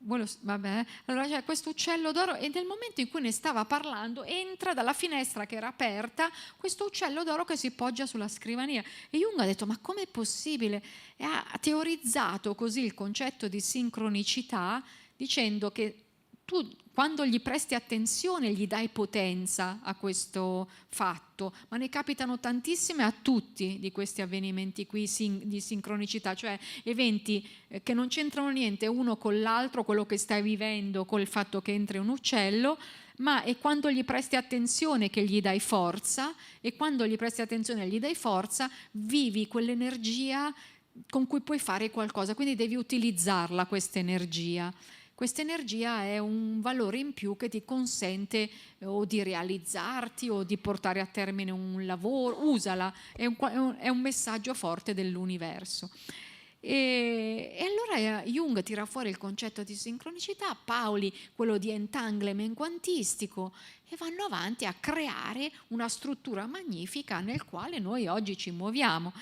Vabbè, allora c'è questo uccello d'oro, e nel momento in cui ne stava parlando entra dalla finestra che era aperta questo uccello d'oro che si poggia sulla scrivania, e Jung ha detto: ma com'è possibile? E ha teorizzato così il concetto di sincronicità, dicendo che tu, quando gli presti attenzione, gli dai potenza a questo fatto, ma ne capitano tantissime a tutti di questi avvenimenti qui di sincronicità, cioè eventi che non c'entrano niente uno con l'altro, quello che stai vivendo col fatto che entri un uccello, ma è quando gli presti attenzione che gli dai forza, e quando gli presti attenzione e gli dai forza vivi quell'energia con cui puoi fare qualcosa, quindi devi utilizzarla questa energia. Questa energia è un valore in più che ti consente o di realizzarti o di portare a termine un lavoro. Usala, è un messaggio forte dell'universo. E allora Jung tira fuori il concetto di sincronicità, Paoli quello di entanglement quantistico, e vanno avanti a creare una struttura magnifica nel quale noi oggi ci muoviamo.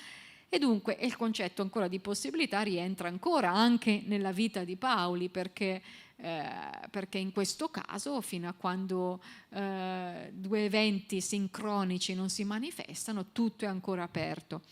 E dunque il concetto ancora di possibilità rientra ancora anche nella vita di Paoli, perché in questo caso, fino a quando 2 eventi sincronici non si manifestano, tutto è ancora aperto.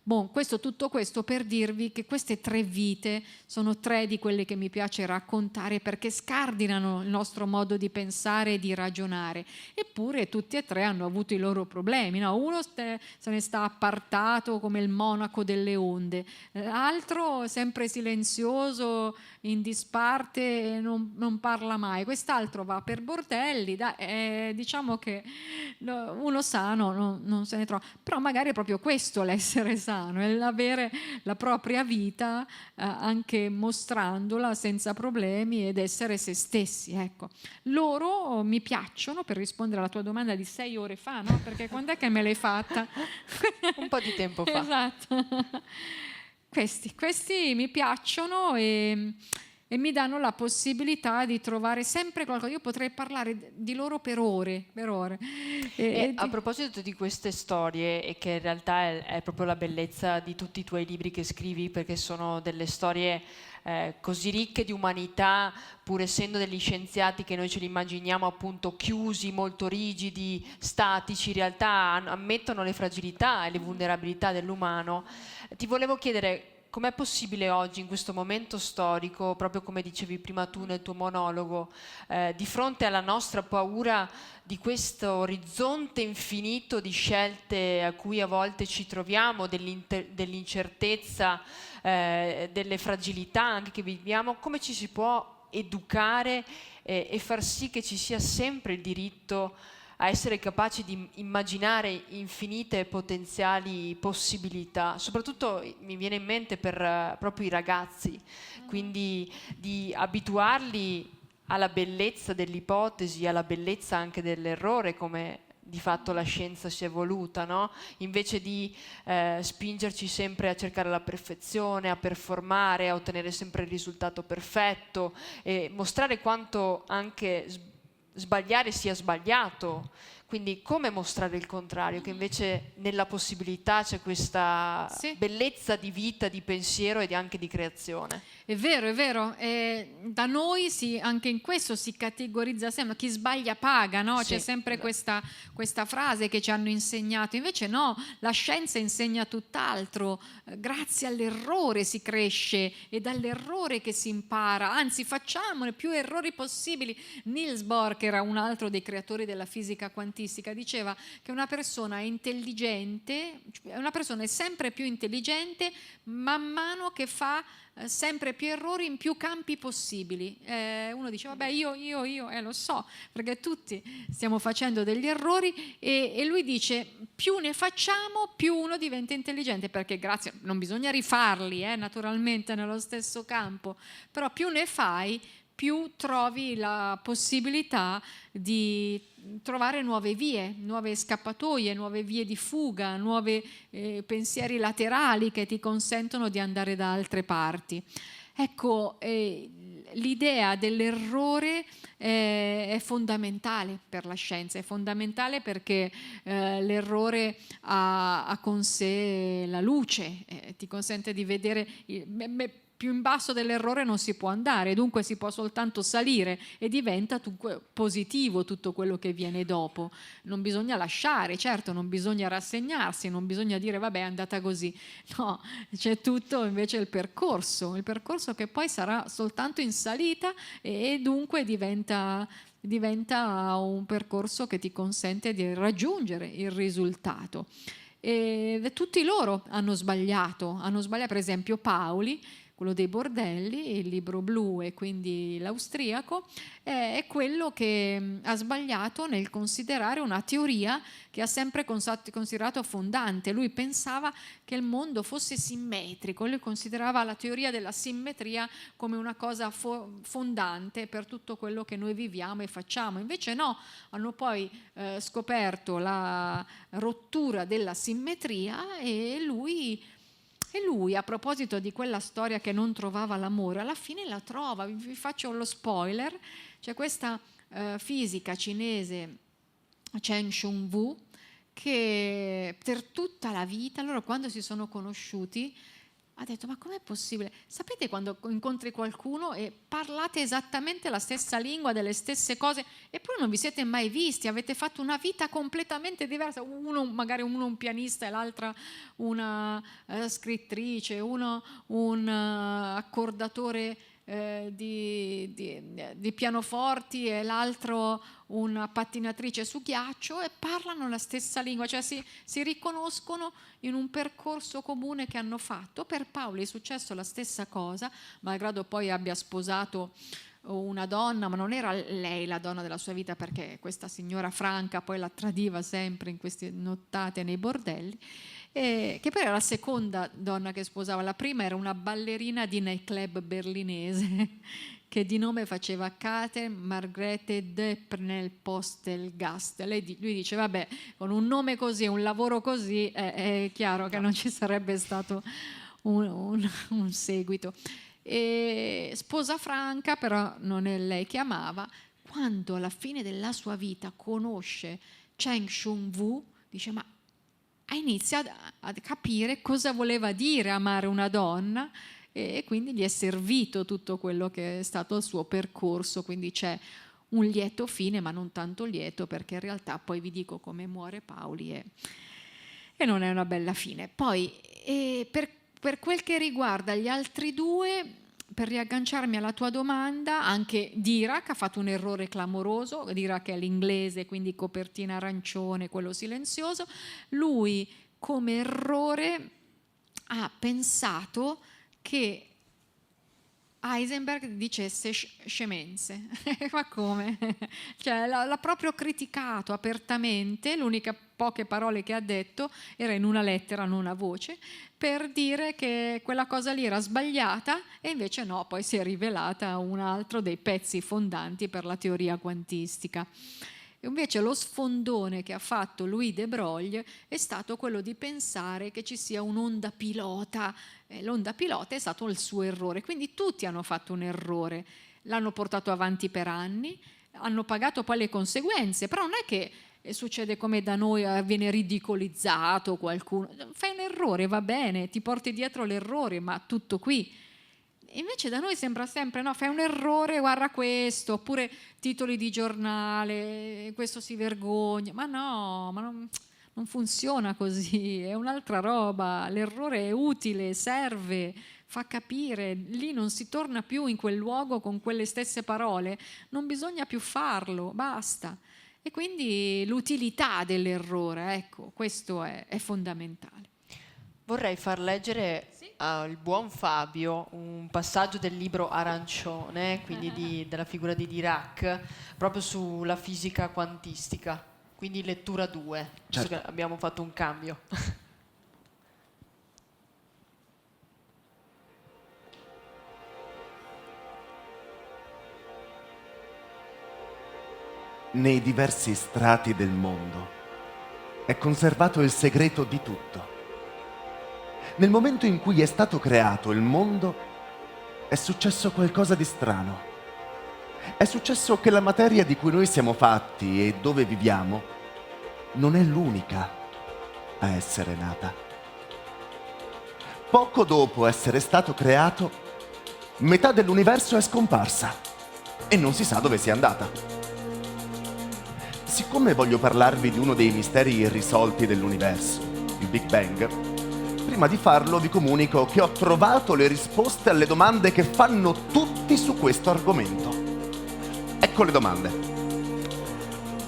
Tutto questo per dirvi che queste 3 vite sono 3 di quelle che mi piace raccontare, perché scardinano il nostro modo di pensare e di ragionare. Eppure tutti e 3 hanno avuto i loro problemi, no? Uno se ne sta appartato come il monaco delle onde, l'altro sempre silenzioso, in disparte, non parla mai, quest'altro va per bordelli, diciamo che uno sano non se ne trova, però magari è proprio questo l'essere sano, è l'avere la propria vita anche mostrandola senza problemi ed essere se stessi, ecco. Loro mi piacciono, per rispondere alla tua domanda di 6 ore fa, no? Perché quando è che me l'hai fatta? Un po' di tempo fa. Esatto. Questi mi piacciono e mi danno la possibilità di trovare sempre qualcosa. Io potrei parlare di loro per ore. E a proposito di queste storie, e che in realtà è proprio la bellezza di tutti i tuoi libri che scrivi, perché sono delle storie così ricche di umanità, pur essendo degli scienziati che noi ce li immaginiamo appunto chiusi, molto rigidi, statici, in realtà ammettono le fragilità e le vulnerabilità dell'umano. Ti volevo chiedere, com'è possibile oggi, in questo momento storico, proprio come dicevi prima tu nel tuo monologo, di fronte alla nostra paura di questo orizzonte infinito di scelte a cui a volte ci troviamo, dell'incertezza, delle fragilità anche che viviamo, come ci si può educare e far sì che ci sia sempre il diritto a essere capaci di immaginare infinite e potenziali possibilità, soprattutto mi viene in mente per proprio i ragazzi, quindi di abituarli alla bellezza dell'ipotesi, alla bellezza anche dell'errore, come di fatto la scienza si è evoluta, no? Invece di spingerci sempre a cercare la perfezione, a performare, a ottenere sempre il risultato perfetto e mostrare quanto anche sbagliare sia sbagliato, quindi come mostrare il contrario, che invece nella possibilità c'è questa bellezza di vita, di pensiero e anche di creazione. È vero, da noi anche in questo si categorizza sempre, chi sbaglia paga, no? C'è sempre questa frase che ci hanno insegnato, invece no, la scienza insegna tutt'altro, grazie all'errore si cresce, è dall'errore che si impara, anzi facciamone più errori possibili. Niels Bohr, che era un altro dei creatori della fisica quantistica, diceva che una persona è sempre più intelligente man mano che fa sempre più errori in più campi possibili. Uno dice vabbè io lo so, perché tutti stiamo facendo degli errori, e lui dice più ne facciamo più uno diventa intelligente, perché non bisogna rifarli naturalmente nello stesso campo, però più ne fai più trovi la possibilità di trovare nuove vie, nuove scappatoie, nuove vie di fuga, nuovi pensieri laterali che ti consentono di andare da altre parti. Ecco, l'idea dell'errore è fondamentale per la scienza, è fondamentale perché l'errore ha con sé la luce, ti consente di vedere più in basso dell'errore non si può andare, dunque si può soltanto salire e diventa positivo tutto quello che viene dopo. Non bisogna lasciare, certo, non bisogna rassegnarsi, non bisogna dire vabbè è andata così, no, c'è tutto invece il percorso che poi sarà soltanto in salita e dunque diventa un percorso che ti consente di raggiungere il risultato. E tutti loro hanno sbagliato, per esempio Paoli, quello dei bordelli, il libro blu e quindi l'austriaco, è quello che ha sbagliato nel considerare una teoria che ha sempre considerato fondante. Lui pensava che il mondo fosse simmetrico, lui considerava la teoria della simmetria come una cosa fondante per tutto quello che noi viviamo e facciamo. Invece no, hanno poi scoperto la rottura della simmetria e lui, a proposito di quella storia che non trovava l'amore, alla fine la trova. Vi faccio lo spoiler: c'è questa fisica cinese, Chen Xunwu, che per tutta la vita, loro quando si sono conosciuti, Ha detto, ma com'è possibile? Sapete quando incontri qualcuno e parlate esattamente la stessa lingua, delle stesse cose, eppure non vi siete mai visti, avete fatto una vita completamente diversa, magari uno un pianista e l'altra una scrittrice, uno un accordatore di pianoforti e l'altro una pattinatrice su ghiaccio, e parlano la stessa lingua, cioè si riconoscono in un percorso comune che hanno fatto. Per Paoli è successo la stessa cosa, malgrado poi abbia sposato una donna, ma non era lei la donna della sua vita, perché questa signora Franca poi la tradiva sempre in queste nottate nei bordelli, che poi era la seconda donna che sposava. La prima era una ballerina di nightclub berlinese che di nome faceva Kate Margrethe Döpnel Postelgast. Lui dice, vabbè, con un nome così, un lavoro così, è chiaro che non ci sarebbe stato un seguito. E sposa Franca, però non è lei che amava. Quando alla fine della sua vita conosce Cheng Shung-wu, dice, ma inizia a capire cosa voleva dire amare una donna, e quindi gli è servito tutto quello che è stato il suo percorso. Quindi c'è un lieto fine, ma non tanto lieto, perché in realtà poi vi dico come muore Paoli e non è una bella fine. Poi per quel che riguarda gli altri due, per riagganciarmi alla tua domanda, anche Dirac ha fatto un errore clamoroso. Dirac è l'inglese, quindi copertina arancione, quello silenzioso. Lui come errore ha pensato che Heisenberg dicesse scemenze. Ma come? Cioè, l'ha proprio criticato apertamente. L'unica poche parole che ha detto era in una lettera, non a voce, per dire che quella cosa lì era sbagliata, e invece no, poi si è rivelata un altro dei pezzi fondanti per la teoria quantistica. E invece lo sfondone che ha fatto Louis de Broglie è stato quello di pensare che ci sia un'onda pilota. L'onda pilota è stato il suo errore, quindi tutti hanno fatto un errore, l'hanno portato avanti per anni, hanno pagato poi le conseguenze, però non è che succede come da noi, viene ridicolizzato qualcuno. Fai un errore, va bene, ti porti dietro l'errore, ma tutto qui. Invece da noi sembra sempre, no, fai un errore, guarda questo, oppure titoli di giornale, questo si vergogna. Ma no, ma non funziona così, è un'altra roba. L'errore è utile, serve, fa capire, lì non si torna più in quel luogo con quelle stesse parole, non bisogna più farlo, basta. E quindi l'utilità dell'errore, ecco, questo è fondamentale. Vorrei far leggere al buon Fabio un passaggio del libro Arancione, quindi della figura di Dirac, proprio sulla fisica quantistica, quindi lettura 2, visto che abbiamo fatto un cambio. Nei diversi strati del mondo è conservato il segreto di tutto. Nel momento in cui è stato creato il mondo, è successo qualcosa di strano. È successo che la materia di cui noi siamo fatti e dove viviamo non è l'unica a essere nata. Poco dopo essere stato creato, metà dell'universo è scomparsa e non si sa dove sia andata. Siccome voglio parlarvi di uno dei misteri irrisolti dell'universo, il Big Bang, prima di farlo vi comunico che ho trovato le risposte alle domande che fanno tutti su questo argomento. Ecco le domande.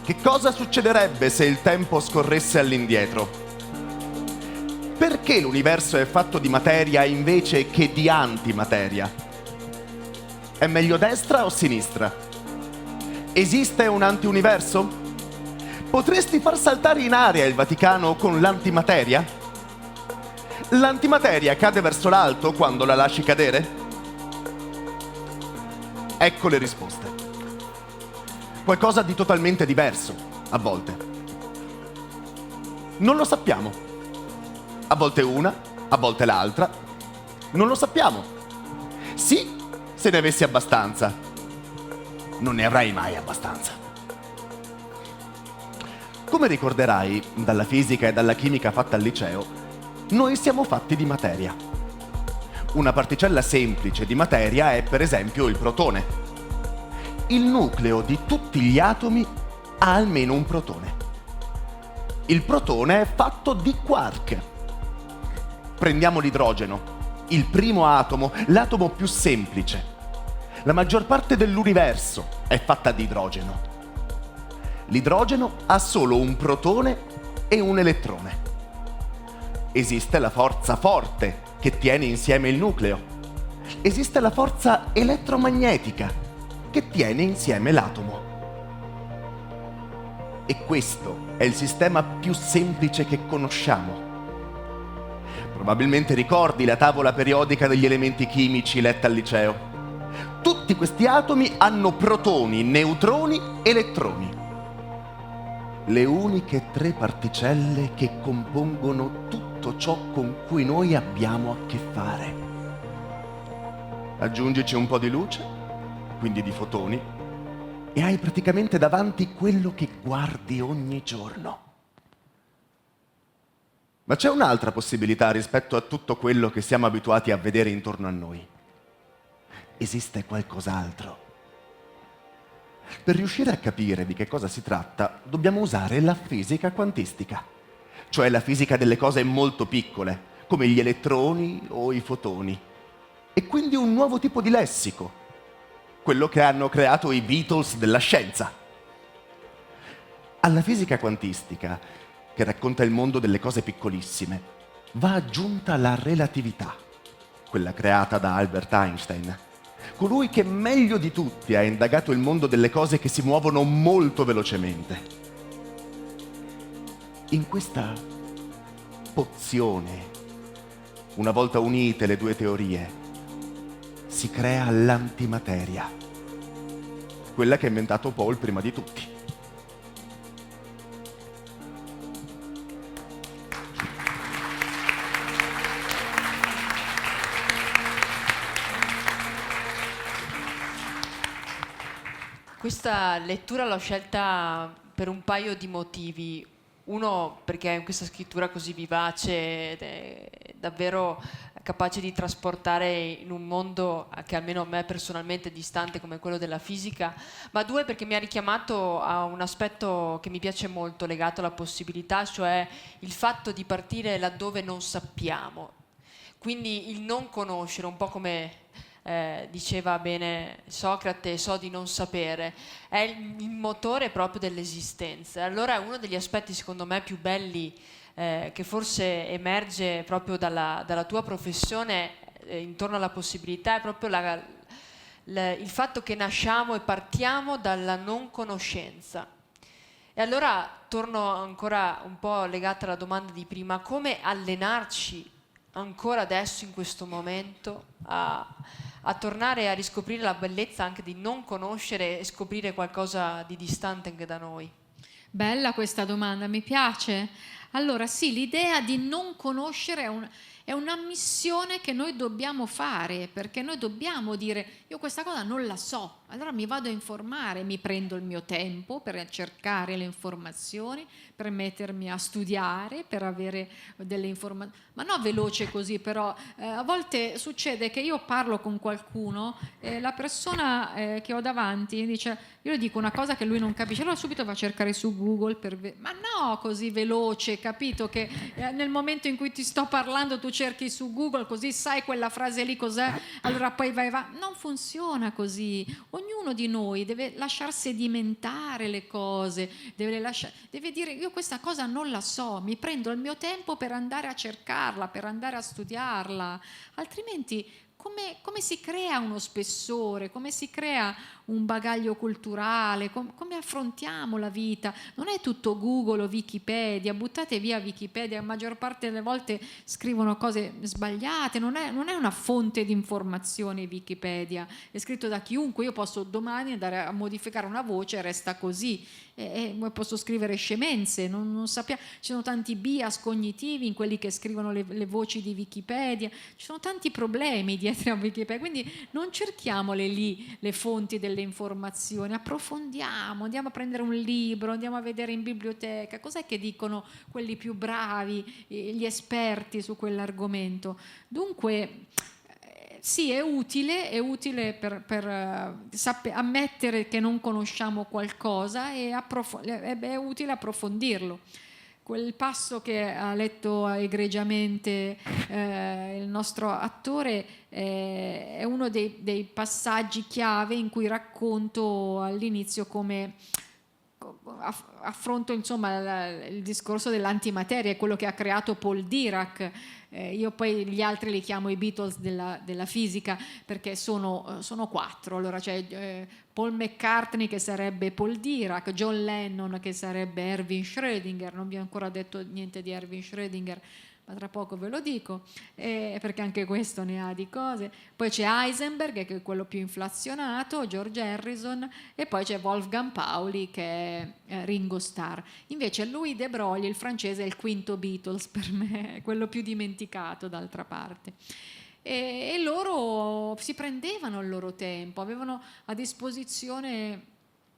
Che cosa succederebbe se il tempo scorresse all'indietro? Perché l'universo è fatto di materia invece che di antimateria? È meglio destra o sinistra? Esiste un antiuniverso? Potresti far saltare in aria il Vaticano con l'antimateria? L'antimateria cade verso l'alto quando la lasci cadere? Ecco le risposte. Qualcosa di totalmente diverso, a volte. Non lo sappiamo. A volte una, a volte l'altra. Non lo sappiamo. Sì, se ne avessi abbastanza. Non ne avrai mai abbastanza. Come ricorderai dalla fisica e dalla chimica fatta al liceo, noi siamo fatti di materia. Una particella semplice di materia è per esempio il protone. Il nucleo di tutti gli atomi ha almeno un protone. Il protone è fatto di quark. Prendiamo l'idrogeno, il primo atomo, l'atomo più semplice. La maggior parte dell'universo è fatta di idrogeno. L'idrogeno ha solo un protone e un elettrone. Esiste la forza forte che tiene insieme il nucleo. Esiste la forza elettromagnetica che tiene insieme l'atomo. E questo è il sistema più semplice che conosciamo. Probabilmente ricordi la tavola periodica degli elementi chimici letta al liceo. Tutti questi atomi hanno protoni, neutroni, elettroni. Le uniche 3 particelle che compongono tutto ciò con cui noi abbiamo a che fare. Aggiungici un po' di luce, quindi di fotoni, e hai praticamente davanti quello che guardi ogni giorno. Ma c'è un'altra possibilità rispetto a tutto quello che siamo abituati a vedere intorno a noi. Esiste qualcos'altro. Per riuscire a capire di che cosa si tratta, dobbiamo usare la fisica quantistica, cioè la fisica delle cose molto piccole, come gli elettroni o i fotoni. E quindi un nuovo tipo di lessico, quello che hanno creato i Beatles della scienza. Alla fisica quantistica, che racconta il mondo delle cose piccolissime, va aggiunta la relatività, quella creata da Albert Einstein, colui che meglio di tutti ha indagato il mondo delle cose che si muovono molto velocemente. In questa pozione, una volta unite le 2 teorie, si crea l'antimateria, quella che ha inventato Paul prima di tutti. Questa lettura l'ho scelta per un paio di motivi. Uno, perché questa scrittura così vivace ed è davvero capace di trasportare in un mondo che almeno a me personalmente è distante come quello della fisica, ma 2, perché mi ha richiamato a un aspetto che mi piace molto legato alla possibilità, cioè il fatto di partire laddove non sappiamo. Quindi il non conoscere, un po' come diceva bene Socrate, so di non sapere, è il motore proprio dell'esistenza. Allora uno degli aspetti secondo me più belli che forse emerge proprio dalla tua professione intorno alla possibilità è proprio il fatto che nasciamo e partiamo dalla non conoscenza. E allora torno ancora un po' legata alla domanda di prima: come allenarci ancora adesso in questo momento a tornare a riscoprire la bellezza anche di non conoscere e scoprire qualcosa di distante anche da noi? Bella questa domanda, mi piace. Allora sì, l'idea di non conoscere è una missione che noi dobbiamo fare, perché noi dobbiamo dire: io questa cosa non la so, allora mi vado a informare, mi prendo il mio tempo per cercare le informazioni, per mettermi a studiare, per avere delle informazioni, ma non veloce così. Però a volte succede che io parlo con qualcuno e la persona che ho davanti dice, io le dico una cosa che lui non capisce, allora subito va a cercare su Google ma no, così veloce, capito che nel momento in cui ti sto parlando tu cerchi su Google, così sai quella frase lì cos'è, allora poi va. Non funziona così. Ognuno di noi deve lasciar sedimentare le cose, deve dire: io questa cosa non la so, mi prendo il mio tempo per andare a cercarla, per andare a studiarla, altrimenti come si crea uno spessore, come si crea un bagaglio culturale, come affrontiamo la vita? Non è tutto Google o Wikipedia, buttate via Wikipedia, la maggior parte delle volte scrivono cose sbagliate, non è una fonte di informazione Wikipedia, è scritto da chiunque, io posso domani andare a modificare una voce e resta così, e posso scrivere scemenze, non sappiamo, ci sono tanti bias cognitivi in quelli che scrivono le voci di Wikipedia, ci sono tanti problemi dietro a Wikipedia, quindi non cerchiamole lì le fonti delle informazioni, approfondiamo, andiamo a prendere un libro, andiamo a vedere in biblioteca cos'è che dicono quelli più bravi, gli esperti su quell'argomento. Dunque sì, è utile per ammettere che non conosciamo qualcosa e è utile approfondirlo. Quel passo che ha letto egregiamente il nostro attore è uno dei passaggi chiave in cui racconto all'inizio come affronto insomma il discorso dell'antimateria, è quello che ha creato Paul Dirac. Io poi gli altri li chiamo i Beatles della fisica, perché sono 4. Allora c'è Paul McCartney, che sarebbe Paul Dirac, John Lennon, che sarebbe Erwin Schrödinger. Non vi ho ancora detto niente di Erwin Schrödinger, ma tra poco ve lo dico, perché anche questo ne ha di cose. Poi c'è Heisenberg, che è quello più inflazionato, George Harrison, e poi c'è Wolfgang Pauli, che è Ringo Starr. Invece Louis de Broglie, il francese, è il quinto Beatles per me, è quello più dimenticato d'altra parte. E loro si prendevano il loro tempo, avevano a disposizione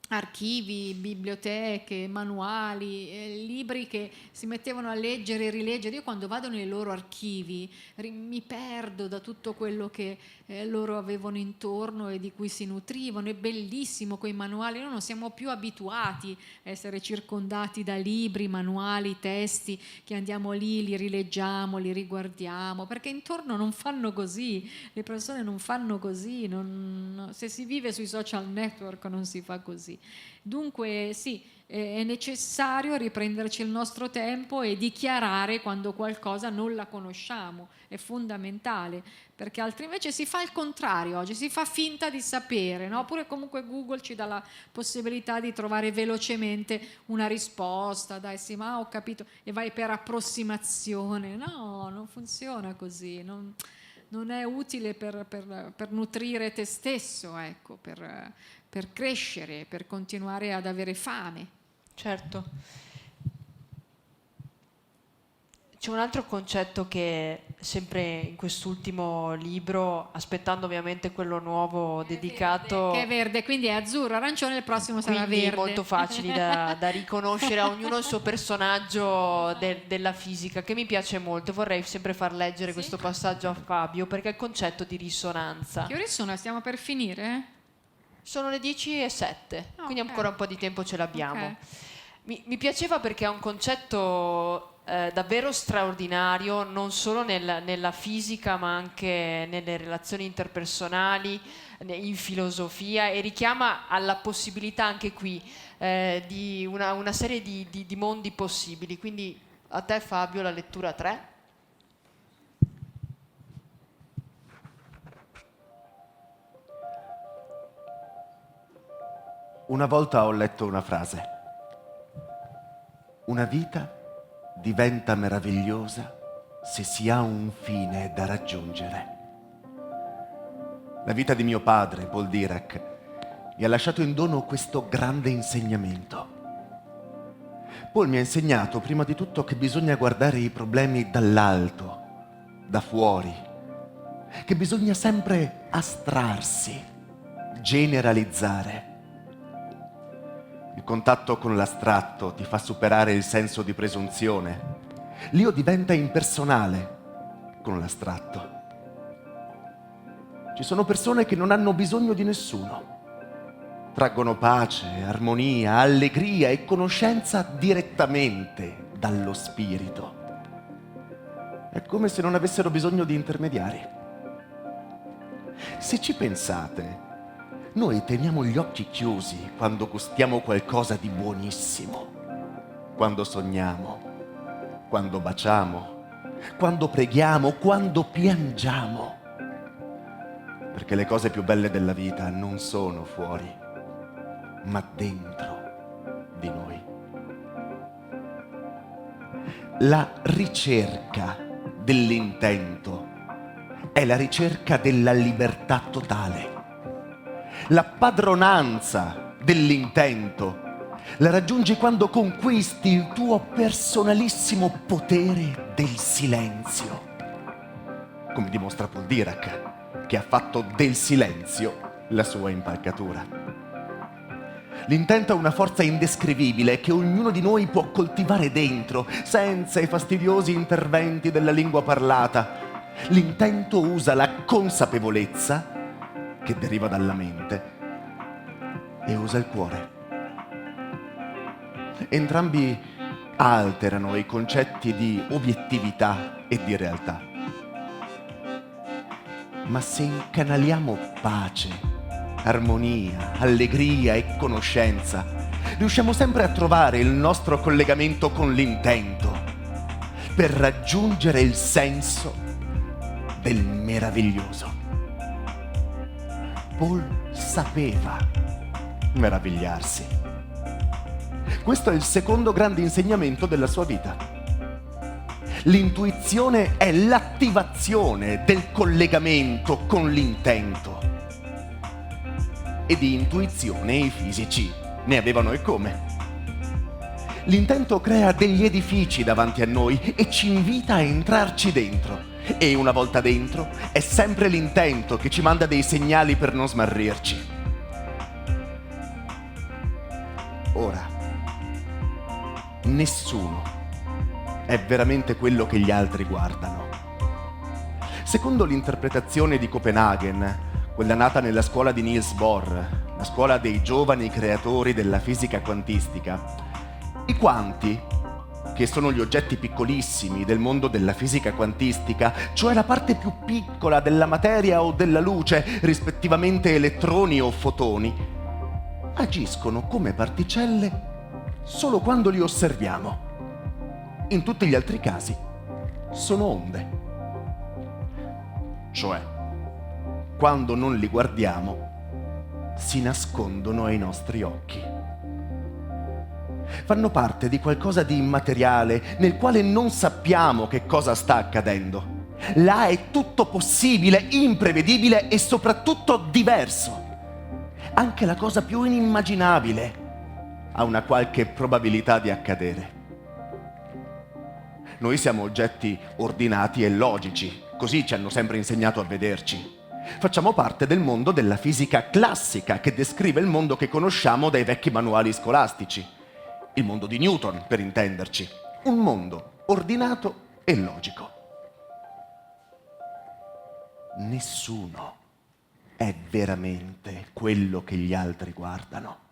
archivi, biblioteche, manuali, libri che si mettevano a leggere e rileggere. Io quando vado nei loro archivi mi perdo da tutto quello che loro avevano intorno e di cui si nutrivano. È bellissimo quei manuali. Noi non siamo più abituati a essere circondati da libri, manuali, testi che andiamo lì, li rileggiamo, li riguardiamo, perché intorno non fanno così, le persone non fanno così, se si vive sui social network non si fa così. Dunque sì, è necessario riprenderci il nostro tempo e dichiarare quando qualcosa non la conosciamo, è fondamentale, perché altrimenti si fa il contrario oggi, si fa finta di sapere, no? Oppure comunque Google ci dà la possibilità di trovare velocemente una risposta, dai sì, ma ho capito, e vai per approssimazione. No, non funziona così, non è utile per nutrire te stesso, ecco, per crescere, per continuare ad avere fame. Certo. C'è un altro concetto che sempre in quest'ultimo libro, aspettando ovviamente quello nuovo dedicato... Che è verde, quindi è azzurro, arancione, il prossimo sarà quindi verde. molto facili da riconoscere, a ognuno il suo personaggio della fisica, che mi piace molto. Vorrei sempre far leggere questo passaggio a Fabio, perché è il concetto di risonanza. Che ore sono? Stiamo per finire? Sono le 10:07, quindi ancora un po' di tempo ce l'abbiamo. Okay. Mi piaceva perché è un concetto davvero straordinario, non solo nella fisica, ma anche nelle relazioni interpersonali, in filosofia, e richiama alla possibilità anche qui di una serie di mondi possibili. Quindi a te, Fabio, la lettura 3. Una volta ho letto una frase. Una vita diventa meravigliosa se si ha un fine da raggiungere. La vita di mio padre, Paul Dirac, mi ha lasciato in dono questo grande insegnamento. Paul mi ha insegnato prima di tutto che bisogna guardare i problemi dall'alto, da fuori, che bisogna sempre astrarsi, generalizzare. Il contatto con l'astratto ti fa superare il senso di presunzione. L'io diventa impersonale con l'astratto. Ci sono persone che non hanno bisogno di nessuno. Traggono pace, armonia, allegria e conoscenza direttamente dallo spirito. È come se non avessero bisogno di intermediari. Se ci pensate, noi teniamo gli occhi chiusi quando gustiamo qualcosa di buonissimo, quando sogniamo, quando baciamo, quando preghiamo, quando piangiamo. Perché le cose più belle della vita non sono fuori, ma dentro di noi. La ricerca dell'intento è la ricerca della libertà totale. La padronanza dell'intento la raggiungi quando conquisti il tuo personalissimo potere del silenzio, come dimostra Paul Dirac, che ha fatto del silenzio la sua impalcatura. L'intento è una forza indescrivibile che ognuno di noi può coltivare dentro, senza i fastidiosi interventi della lingua parlata. L'intento usa la consapevolezza, che deriva dalla mente, e usa il cuore. Entrambi alterano i concetti di obiettività e di realtà. Ma se incanaliamo pace, armonia, allegria e conoscenza, riusciamo sempre a trovare il nostro collegamento con l'intento per raggiungere il senso del meraviglioso. Paul sapeva meravigliarsi. Questo è il secondo grande insegnamento della sua vita. L'intuizione è l'attivazione del collegamento con l'intento. E di intuizione i fisici ne avevano e come. L'intento crea degli edifici davanti a noi e ci invita a entrarci dentro. E una volta dentro è sempre l'intento che ci manda dei segnali per non smarrirci. Ora, nessuno è veramente quello che gli altri guardano. Secondo l'interpretazione di Copenaghen, quella nata nella scuola di Niels Bohr, la scuola dei giovani creatori della fisica quantistica, i quanti, che sono gli oggetti piccolissimi del mondo della fisica quantistica, cioè la parte più piccola della materia o della luce, rispettivamente elettroni o fotoni, agiscono come particelle solo quando li osserviamo. In tutti gli altri casi sono onde. Cioè, quando non li guardiamo, si nascondono ai nostri occhi. Fanno parte di qualcosa di immateriale nel quale non sappiamo che cosa sta accadendo. Là è tutto possibile, imprevedibile e soprattutto diverso. Anche la cosa più inimmaginabile ha una qualche probabilità di accadere. Noi siamo oggetti ordinati e logici, così ci hanno sempre insegnato a vederci. Facciamo parte del mondo della fisica classica che descrive il mondo che conosciamo dai vecchi manuali scolastici. Il mondo di Newton, per intenderci. Un mondo ordinato e logico. Nessuno è veramente quello che gli altri guardano.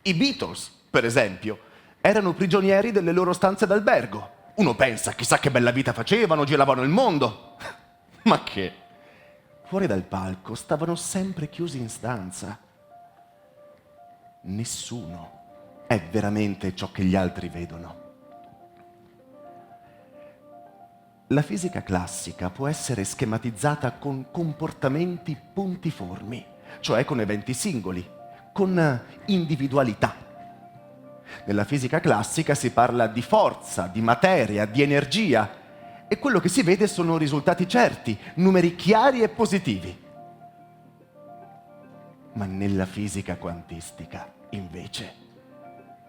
I Beatles, per esempio, erano prigionieri delle loro stanze d'albergo. Uno pensa, chissà che bella vita facevano, giravano il mondo. Ma che? Fuori dal palco stavano sempre chiusi in stanza. Nessuno è veramente ciò che gli altri vedono. La fisica classica può essere schematizzata con comportamenti puntiformi, cioè con eventi singoli, con individualità. Nella fisica classica si parla di forza, di materia, di energia, e quello che si vede sono risultati certi, numeri chiari e positivi. Ma nella fisica quantistica, invece,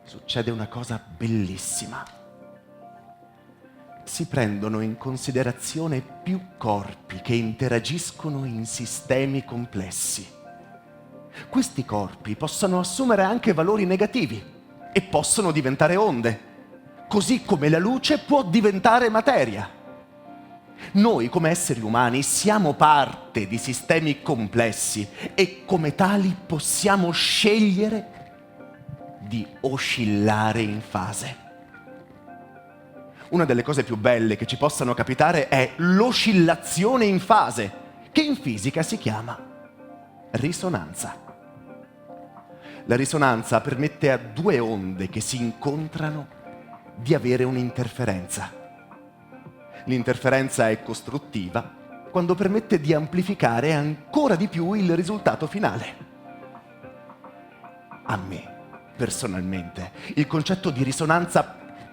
succede una cosa bellissima. Si prendono in considerazione più corpi che interagiscono in sistemi complessi. Questi corpi possono assumere anche valori negativi e possono diventare onde, così come la luce può diventare materia. Noi come esseri umani siamo parte di sistemi complessi e come tali possiamo scegliere di oscillare in fase. Una delle cose più belle che ci possano capitare è l'oscillazione in fase, che in fisica si chiama risonanza. La risonanza permette a due onde che si incontrano di avere un'interferenza. L'interferenza è costruttiva quando permette di amplificare ancora di più il risultato finale. A me, personalmente, il concetto di risonanza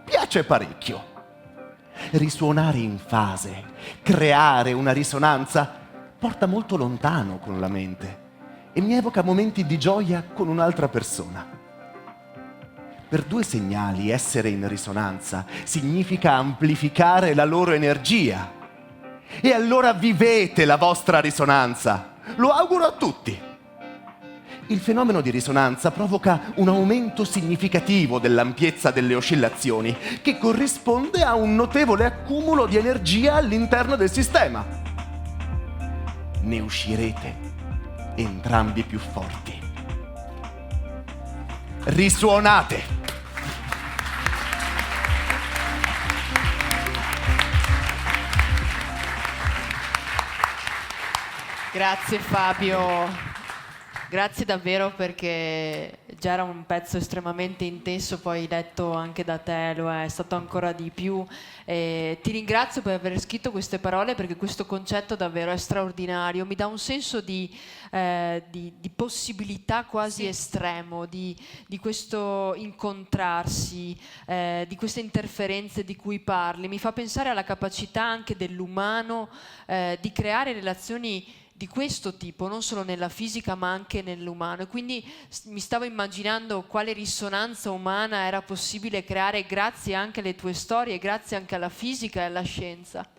piace parecchio. Risuonare in fase, creare una risonanza, porta molto lontano con la mente e mi evoca momenti di gioia con un'altra persona. Per due segnali essere in risonanza significa amplificare la loro energia. E allora vivete la vostra risonanza. Lo auguro a tutti. Il fenomeno di risonanza provoca un aumento significativo dell'ampiezza delle oscillazioni, che corrisponde a un notevole accumulo di energia all'interno del sistema. Ne uscirete entrambi più forti. Risuonate! Grazie Fabio. Grazie davvero, perché già era un pezzo estremamente intenso, poi letto anche da te lo è stato ancora di più. Ti ringrazio per aver scritto queste parole, perché questo concetto davvero è straordinario, mi dà un senso di possibilità quasi estremo, di questo incontrarsi, di queste interferenze di cui parli. Mi fa pensare alla capacità anche dell'umano di creare relazioni di questo tipo, non solo nella fisica ma anche nell'umano, e quindi mi stavo immaginando quale risonanza umana era possibile creare grazie anche alle tue storie, grazie anche alla fisica e alla scienza.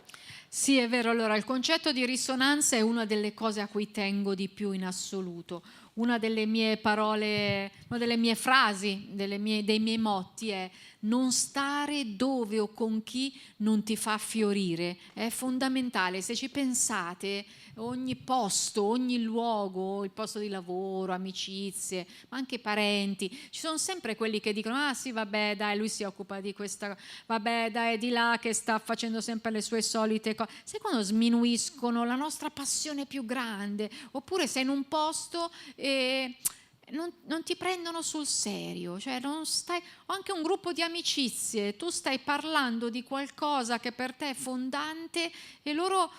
Sì, è vero. Allora, il concetto di risonanza è una delle cose a cui tengo di più in assoluto. Una delle mie parole, una delle mie frasi, dei miei motti è: non stare dove o con chi non ti fa fiorire. È fondamentale. Se ci pensate, ogni posto, ogni luogo, il posto di lavoro, amicizie, ma anche parenti, ci sono sempre quelli che dicono: ah sì, vabbè, dai, lui si occupa di questa, vabbè, dai, è di là che sta facendo sempre le sue solite cose. Sai quando sminuiscono la nostra passione più grande? Oppure sei in un posto e non ti prendono sul serio, cioè non stai, o anche un gruppo di amicizie, tu stai parlando di qualcosa che per te è fondante e loro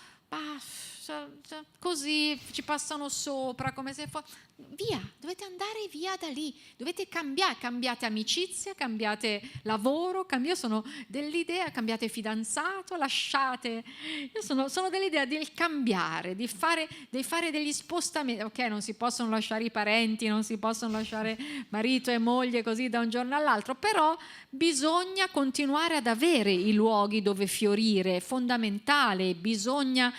così ci passano sopra come se fosse... Via, dovete andare via da lì, dovete cambiare, cambiate amicizia, cambiate lavoro, io sono dell'idea, cambiate fidanzato, lasciate, io sono dell'idea del cambiare, di fare degli spostamenti. Ok, non si possono lasciare i parenti, non si possono lasciare marito e moglie così da un giorno all'altro, però bisogna continuare ad avere i luoghi dove fiorire, è fondamentale, bisogna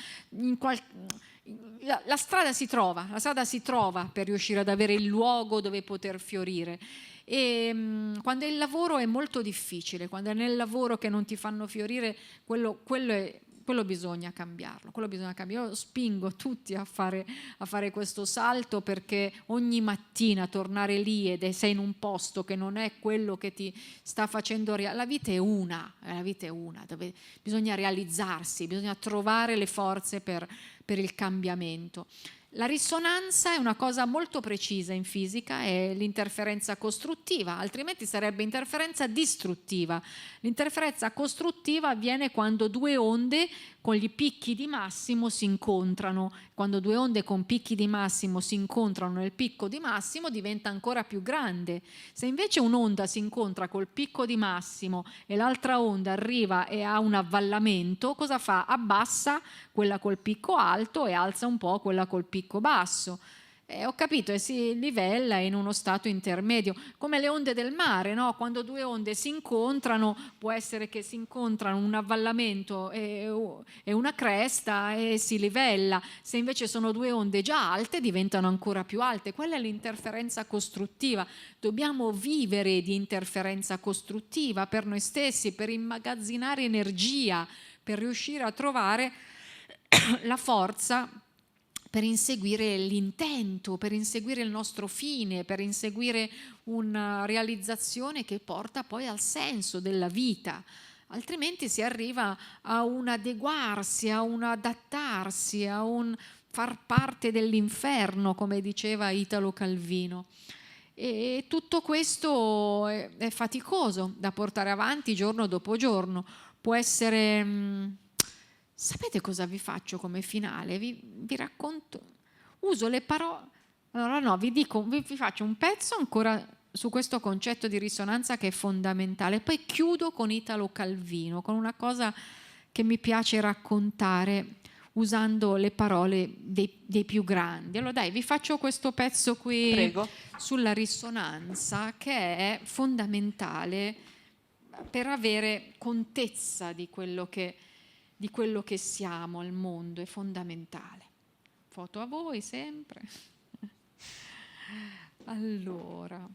la strada si trova per riuscire ad avere il luogo dove poter fiorire. E quando il lavoro è molto difficile, quando è nel lavoro che non ti fanno fiorire, quello bisogna cambiarlo, Io spingo tutti a fare questo salto, perché ogni mattina tornare lì ed sei in un posto che non è quello che ti sta facendo la vita è una, dove bisogna realizzarsi, bisogna trovare le forze per il cambiamento. La risonanza è una cosa molto precisa in fisica, è l'interferenza costruttiva, altrimenti sarebbe interferenza distruttiva. L'interferenza costruttiva avviene quando due onde con gli picchi di massimo si incontrano. Quando due onde con picchi di massimo si incontrano nel picco di massimo, diventa ancora più grande. Se invece un'onda si incontra col picco di massimo e l'altra onda arriva e ha un avvallamento, cosa fa? Abbassa quella col picco alto e alza un po' quella col picco basso. Ho capito, e si livella in uno stato intermedio, come le onde del mare, no? Quando due onde si incontrano, può essere che si incontrano un avvallamento e una cresta e si livella. Se invece sono due onde già alte, diventano ancora più alte. Quella è l'interferenza costruttiva. Dobbiamo vivere di interferenza costruttiva per noi stessi, per immagazzinare energia, per riuscire a trovare la forza per inseguire l'intento, per inseguire il nostro fine, per inseguire una realizzazione che porta poi al senso della vita. Altrimenti si arriva a un adeguarsi, a un adattarsi, a un far parte dell'inferno, come diceva Italo Calvino. E tutto questo è faticoso da portare avanti giorno dopo giorno. Può essere... Sapete cosa vi faccio come finale? Vi racconto, uso le parole. Allora no, vi faccio un pezzo ancora su questo concetto di risonanza che è fondamentale, poi chiudo con Italo Calvino, con una cosa che mi piace raccontare usando le parole dei più grandi. Allora dai, vi faccio questo pezzo qui. Prego. Sulla risonanza, che è fondamentale per avere contezza di quello che siamo al mondo, è fondamentale. Foto a voi sempre. Allora,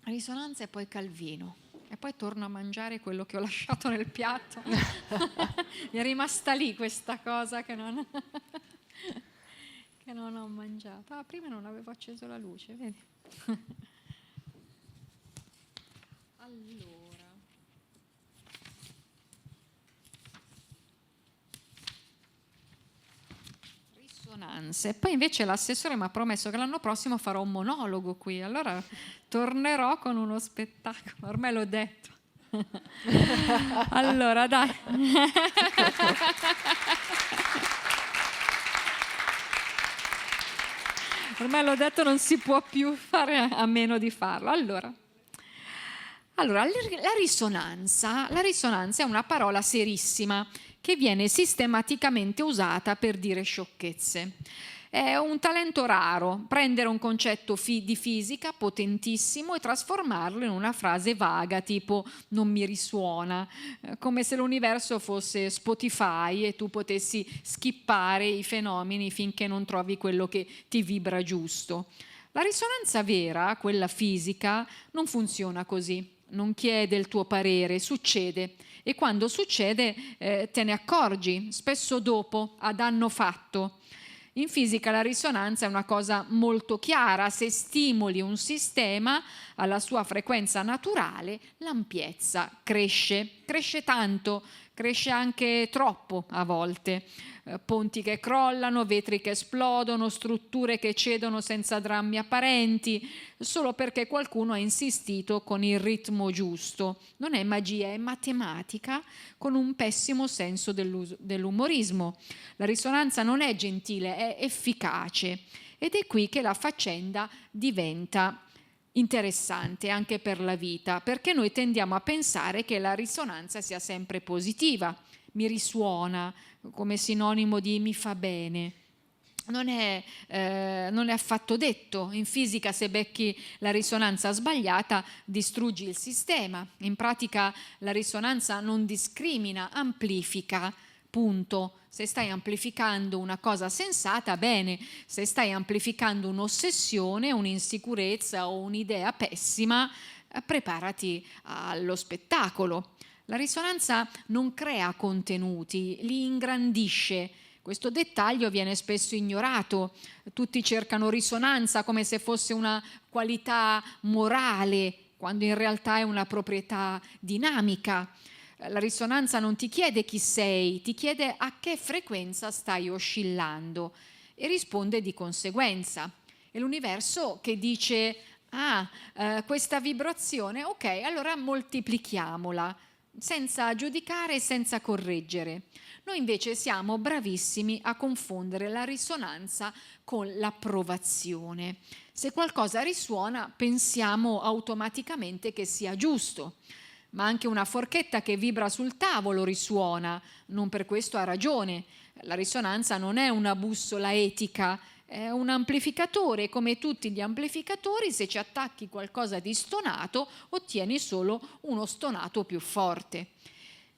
risonanza e poi Calvino. E poi torno a mangiare quello che ho lasciato nel piatto. Mi è rimasta lì questa cosa che non ho mangiato. Ah, prima non avevo acceso la luce, vedi? Allora. Risonanze. Poi invece l'assessore mi ha promesso che l'anno prossimo farò un monologo qui, allora tornerò con uno spettacolo, ormai l'ho detto. Allora, dai. Ormai l'ho detto, non si può più fare a meno di farlo. Allora, la risonanza è una parola serissima che viene sistematicamente usata per dire sciocchezze. È un talento raro, prendere un concetto di fisica potentissimo e trasformarlo in una frase vaga, tipo non mi risuona, come se l'universo fosse Spotify e tu potessi skippare i fenomeni finché non trovi quello che ti vibra giusto. La risonanza vera, quella fisica, non funziona così. Non chiede il tuo parere, succede, e quando succede te ne accorgi, spesso dopo, a danno fatto. In fisica la risonanza è una cosa molto chiara: se stimoli un sistema alla sua frequenza naturale, l'ampiezza cresce tanto, cresce anche troppo a volte. Ponti che crollano, vetri che esplodono, strutture che cedono senza drammi apparenti, solo perché qualcuno ha insistito con il ritmo giusto. Non è magia, è matematica con un pessimo senso dell'umorismo. La risonanza non è gentile, è efficace, ed è qui che la faccenda diventa interessante anche per la vita, perché noi tendiamo a pensare che la risonanza sia sempre positiva. Mi risuona come sinonimo di mi fa bene. Non è affatto detto. In fisica, se becchi la risonanza sbagliata, distruggi il sistema. In pratica la risonanza non discrimina, amplifica. Punto. Se stai amplificando una cosa sensata, bene. Se stai amplificando un'ossessione, un'insicurezza o un'idea pessima, preparati allo spettacolo. La risonanza non crea contenuti, li ingrandisce. Questo dettaglio viene spesso ignorato. Tutti cercano risonanza come se fosse una qualità morale, quando in realtà è una proprietà dinamica. La risonanza non ti chiede chi sei, ti chiede a che frequenza stai oscillando e risponde di conseguenza. È l'universo che dice: questa vibrazione, ok, allora moltiplichiamola, senza giudicare e senza correggere. Noi invece siamo bravissimi a confondere la risonanza con l'approvazione. Se qualcosa risuona, pensiamo automaticamente che sia giusto. Ma anche una forchetta che vibra sul tavolo risuona, non per questo ha ragione. La risonanza non è una bussola etica, è un amplificatore. Come tutti gli amplificatori, se ci attacchi qualcosa di stonato, ottieni solo uno stonato più forte.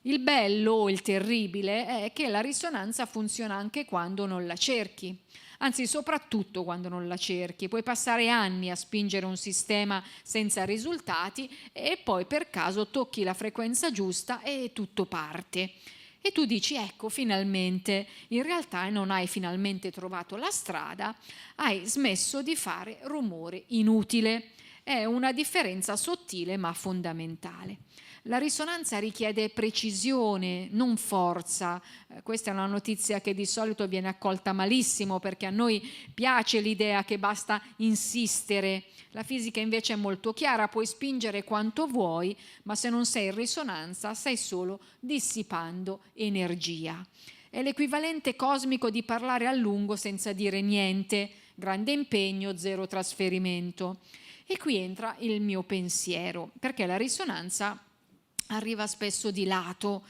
Il bello o il terribile è che la risonanza funziona anche quando non la cerchi. Anzi, soprattutto quando non la cerchi. Puoi passare anni a spingere un sistema senza risultati e poi per caso tocchi la frequenza giusta e tutto parte. E tu dici: ecco, finalmente. In realtà non hai finalmente trovato la strada, hai smesso di fare rumore inutile. È una differenza sottile ma fondamentale. La risonanza richiede precisione, non forza. Questa è una notizia che di solito viene accolta malissimo, perché a noi piace l'idea che basta insistere. La fisica invece è molto chiara: puoi spingere quanto vuoi, ma se non sei in risonanza stai solo dissipando energia. È l'equivalente cosmico di parlare a lungo senza dire niente. Grande impegno, zero trasferimento. E qui entra il mio pensiero, perché la risonanza arriva spesso di lato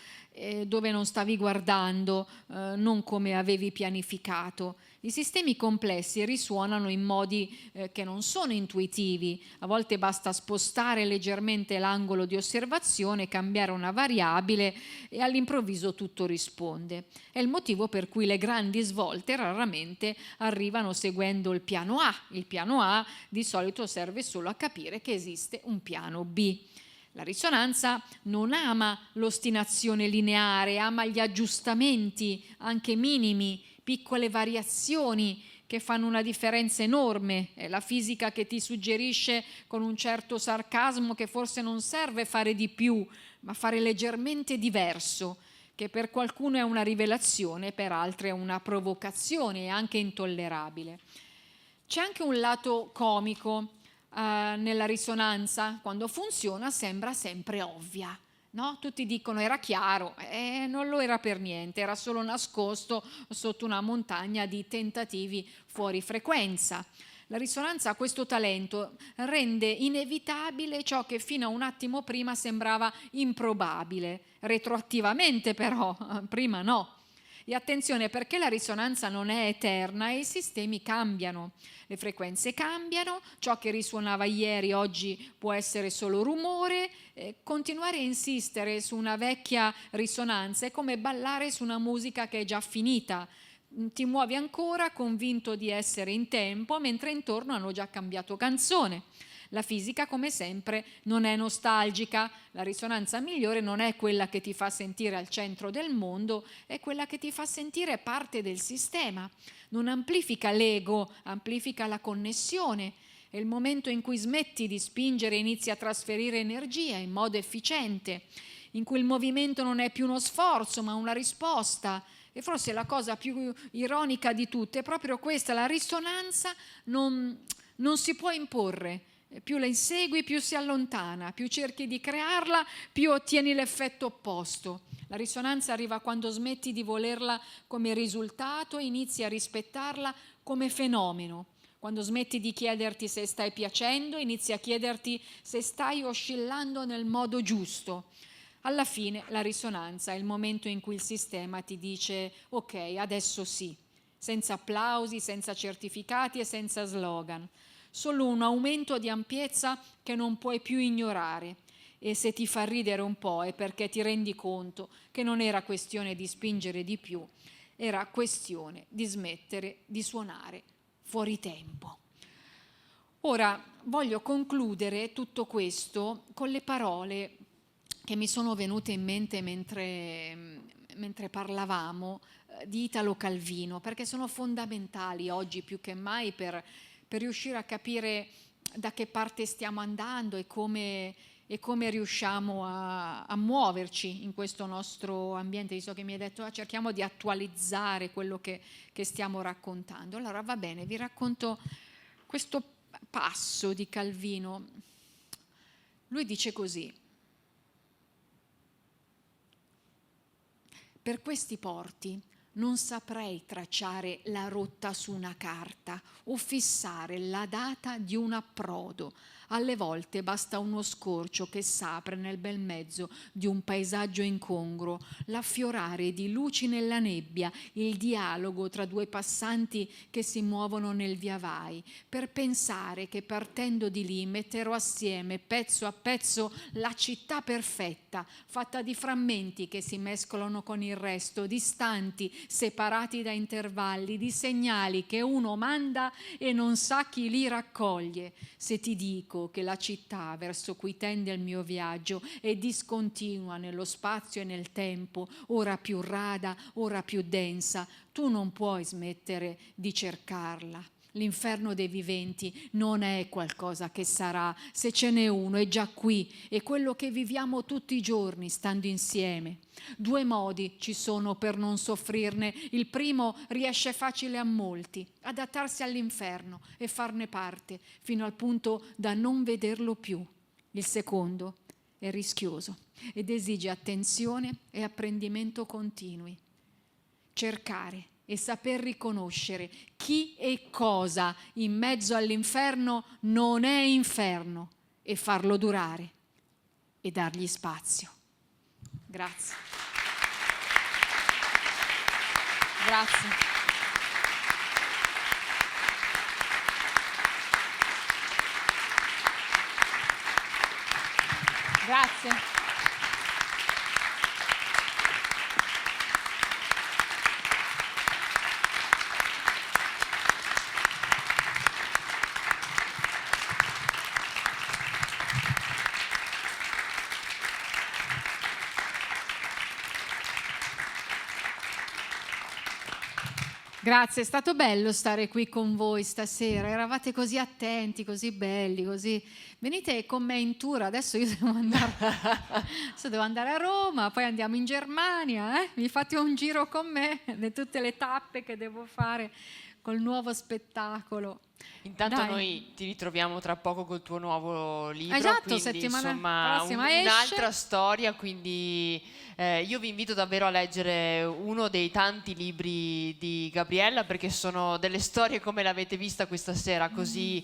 dove non stavi guardando, non come avevi pianificato. I sistemi complessi risuonano in modi che non sono intuitivi. A volte basta spostare leggermente l'angolo di osservazione, cambiare una variabile e all'improvviso tutto risponde. È il motivo per cui le grandi svolte raramente arrivano seguendo il piano A. Il piano A di solito serve solo a capire che esiste un piano B. La risonanza non ama l'ostinazione lineare, ama gli aggiustamenti, anche minimi, piccole variazioni che fanno una differenza enorme. È la fisica che ti suggerisce con un certo sarcasmo che forse non serve fare di più, ma fare leggermente diverso, che per qualcuno è una rivelazione, per altri è una provocazione e anche intollerabile. C'è anche un lato comico nella risonanza. Quando funziona sembra sempre ovvia. No? Tutti dicono era chiaro, non lo era per niente, era solo nascosto sotto una montagna di tentativi fuori frequenza. La risonanza ha questo talento, rende inevitabile ciò che fino a un attimo prima sembrava improbabile, retroattivamente però, prima no. E attenzione, perché la risonanza non è eterna e i sistemi cambiano, le frequenze cambiano, ciò che risuonava ieri oggi può essere solo rumore, continuare a insistere su una vecchia risonanza è come ballare su una musica che è già finita, ti muovi ancora convinto di essere in tempo mentre intorno hanno già cambiato canzone. La fisica, come sempre, non è nostalgica. La risonanza migliore non è quella che ti fa sentire al centro del mondo, è quella che ti fa sentire parte del sistema. Non amplifica l'ego, amplifica la connessione. È il momento in cui smetti di spingere e inizi a trasferire energia in modo efficiente, in cui il movimento non è più uno sforzo ma una risposta. E forse la cosa più ironica di tutte è proprio questa: la risonanza non si può imporre. Più la insegui, più si allontana, più cerchi di crearla, più ottieni l'effetto opposto. La risonanza arriva quando smetti di volerla come risultato e inizi a rispettarla come fenomeno. Quando smetti di chiederti se stai piacendo, inizi a chiederti se stai oscillando nel modo giusto. Alla fine la risonanza è il momento in cui il sistema ti dice ok, adesso sì, senza applausi, senza certificati e senza slogan. Solo un aumento di ampiezza che non puoi più ignorare, e se ti fa ridere un po' è perché ti rendi conto che non era questione di spingere di più, era questione di smettere di suonare fuori tempo. Ora voglio concludere tutto questo con le parole che mi sono venute in mente mentre parlavamo di Italo Calvino, perché sono fondamentali oggi più che mai per riuscire a capire da che parte stiamo andando e come riusciamo a muoverci in questo nostro ambiente. Visto che mi hai detto cerchiamo di attualizzare quello che stiamo raccontando. Allora va bene, vi racconto questo passo di Calvino. Lui dice così: per questi porti non saprei tracciare la rotta su una carta o fissare la data di un approdo. Alle volte basta uno scorcio che s'apre nel bel mezzo di un paesaggio incongruo, l'affiorare di luci nella nebbia, il dialogo tra due passanti che si muovono nel viavai, per pensare che partendo di lì metterò assieme pezzo a pezzo la città perfetta, fatta di frammenti che si mescolano con il resto, distanti, separati da intervalli, di segnali che uno manda e non sa chi li raccoglie. Se ti dico che la città verso cui tende il mio viaggio è discontinua nello spazio e nel tempo, ora più rada, ora più densa, tu non puoi smettere di cercarla. L'inferno dei viventi non è qualcosa che sarà, se ce n'è uno è già qui, è quello che viviamo tutti i giorni stando insieme. 2 modi ci sono per non soffrirne. Il primo riesce facile a molti: adattarsi all'inferno e farne parte fino al punto da non vederlo più. Il secondo è rischioso ed esige attenzione e apprendimento continui. Cercare e saper riconoscere chi e cosa in mezzo all'inferno non è inferno e farlo durare e dargli spazio. Grazie. grazie. Grazie. Grazie, è stato bello stare qui con voi stasera, eravate così attenti, così belli, così... Venite con me in tour, adesso io devo andare a Roma, poi andiamo in Germania, mi fate un giro con me, di tutte le tappe che devo fare col nuovo spettacolo. Intanto Dai. noi ti ritroviamo tra poco col tuo nuovo libro, Esatto, quindi settimana insomma prossima esce. un'altra storia, quindi io vi invito davvero a leggere uno dei tanti libri di Gabriella, perché sono delle storie come l'avete vista questa sera, così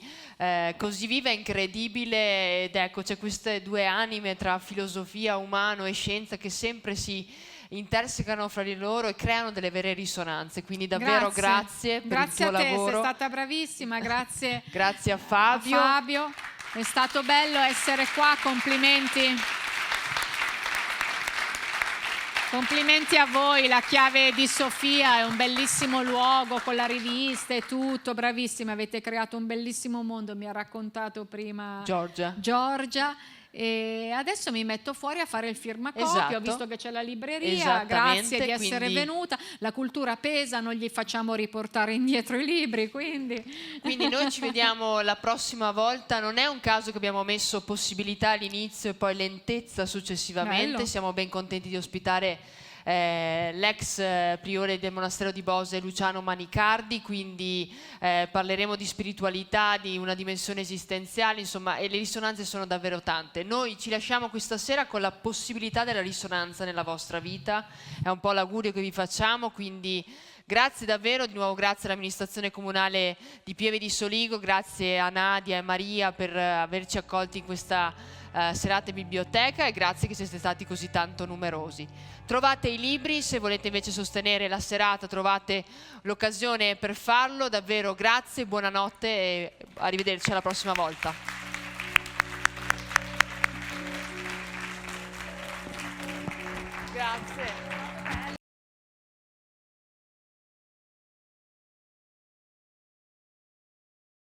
viva e incredibile, ed ecco c'è queste due anime tra filosofia, umano e scienza che sempre si intersecano fra di loro e creano delle vere risonanze, quindi davvero grazie per Grazie il tuo a te, lavoro. sei stata bravissima, grazie. Grazie a Fabio. È stato bello essere qua, complimenti. Complimenti a voi, la Chiave di Sofia è un bellissimo luogo con la rivista e tutto, bravissimi, avete creato un bellissimo mondo, mi ha raccontato prima Giorgia. E adesso mi metto fuori a fare il firmacopio, Esatto. ho visto che c'è la libreria, grazie di essere quindi... venuta, la cultura pesa, non gli facciamo riportare indietro i libri, quindi noi ci vediamo la prossima volta, non è un caso che abbiamo messo possibilità all'inizio e poi lentezza successivamente, bello. Siamo ben contenti di ospitare l'ex priore del monastero di Bose, Luciano Manicardi, quindi parleremo di spiritualità, di una dimensione esistenziale, insomma, e le risonanze sono davvero tante. Noi ci lasciamo questa sera con la possibilità della risonanza nella vostra vita, è un po' l'augurio che vi facciamo, quindi grazie davvero, di nuovo grazie all'amministrazione comunale di Pieve di Soligo, grazie a Nadia e Maria per averci accolti in questa serata in biblioteca e grazie che siete stati così tanto numerosi. Trovate i libri, se volete invece sostenere la serata trovate l'occasione per farlo, davvero grazie, buonanotte e arrivederci alla prossima volta. Grazie.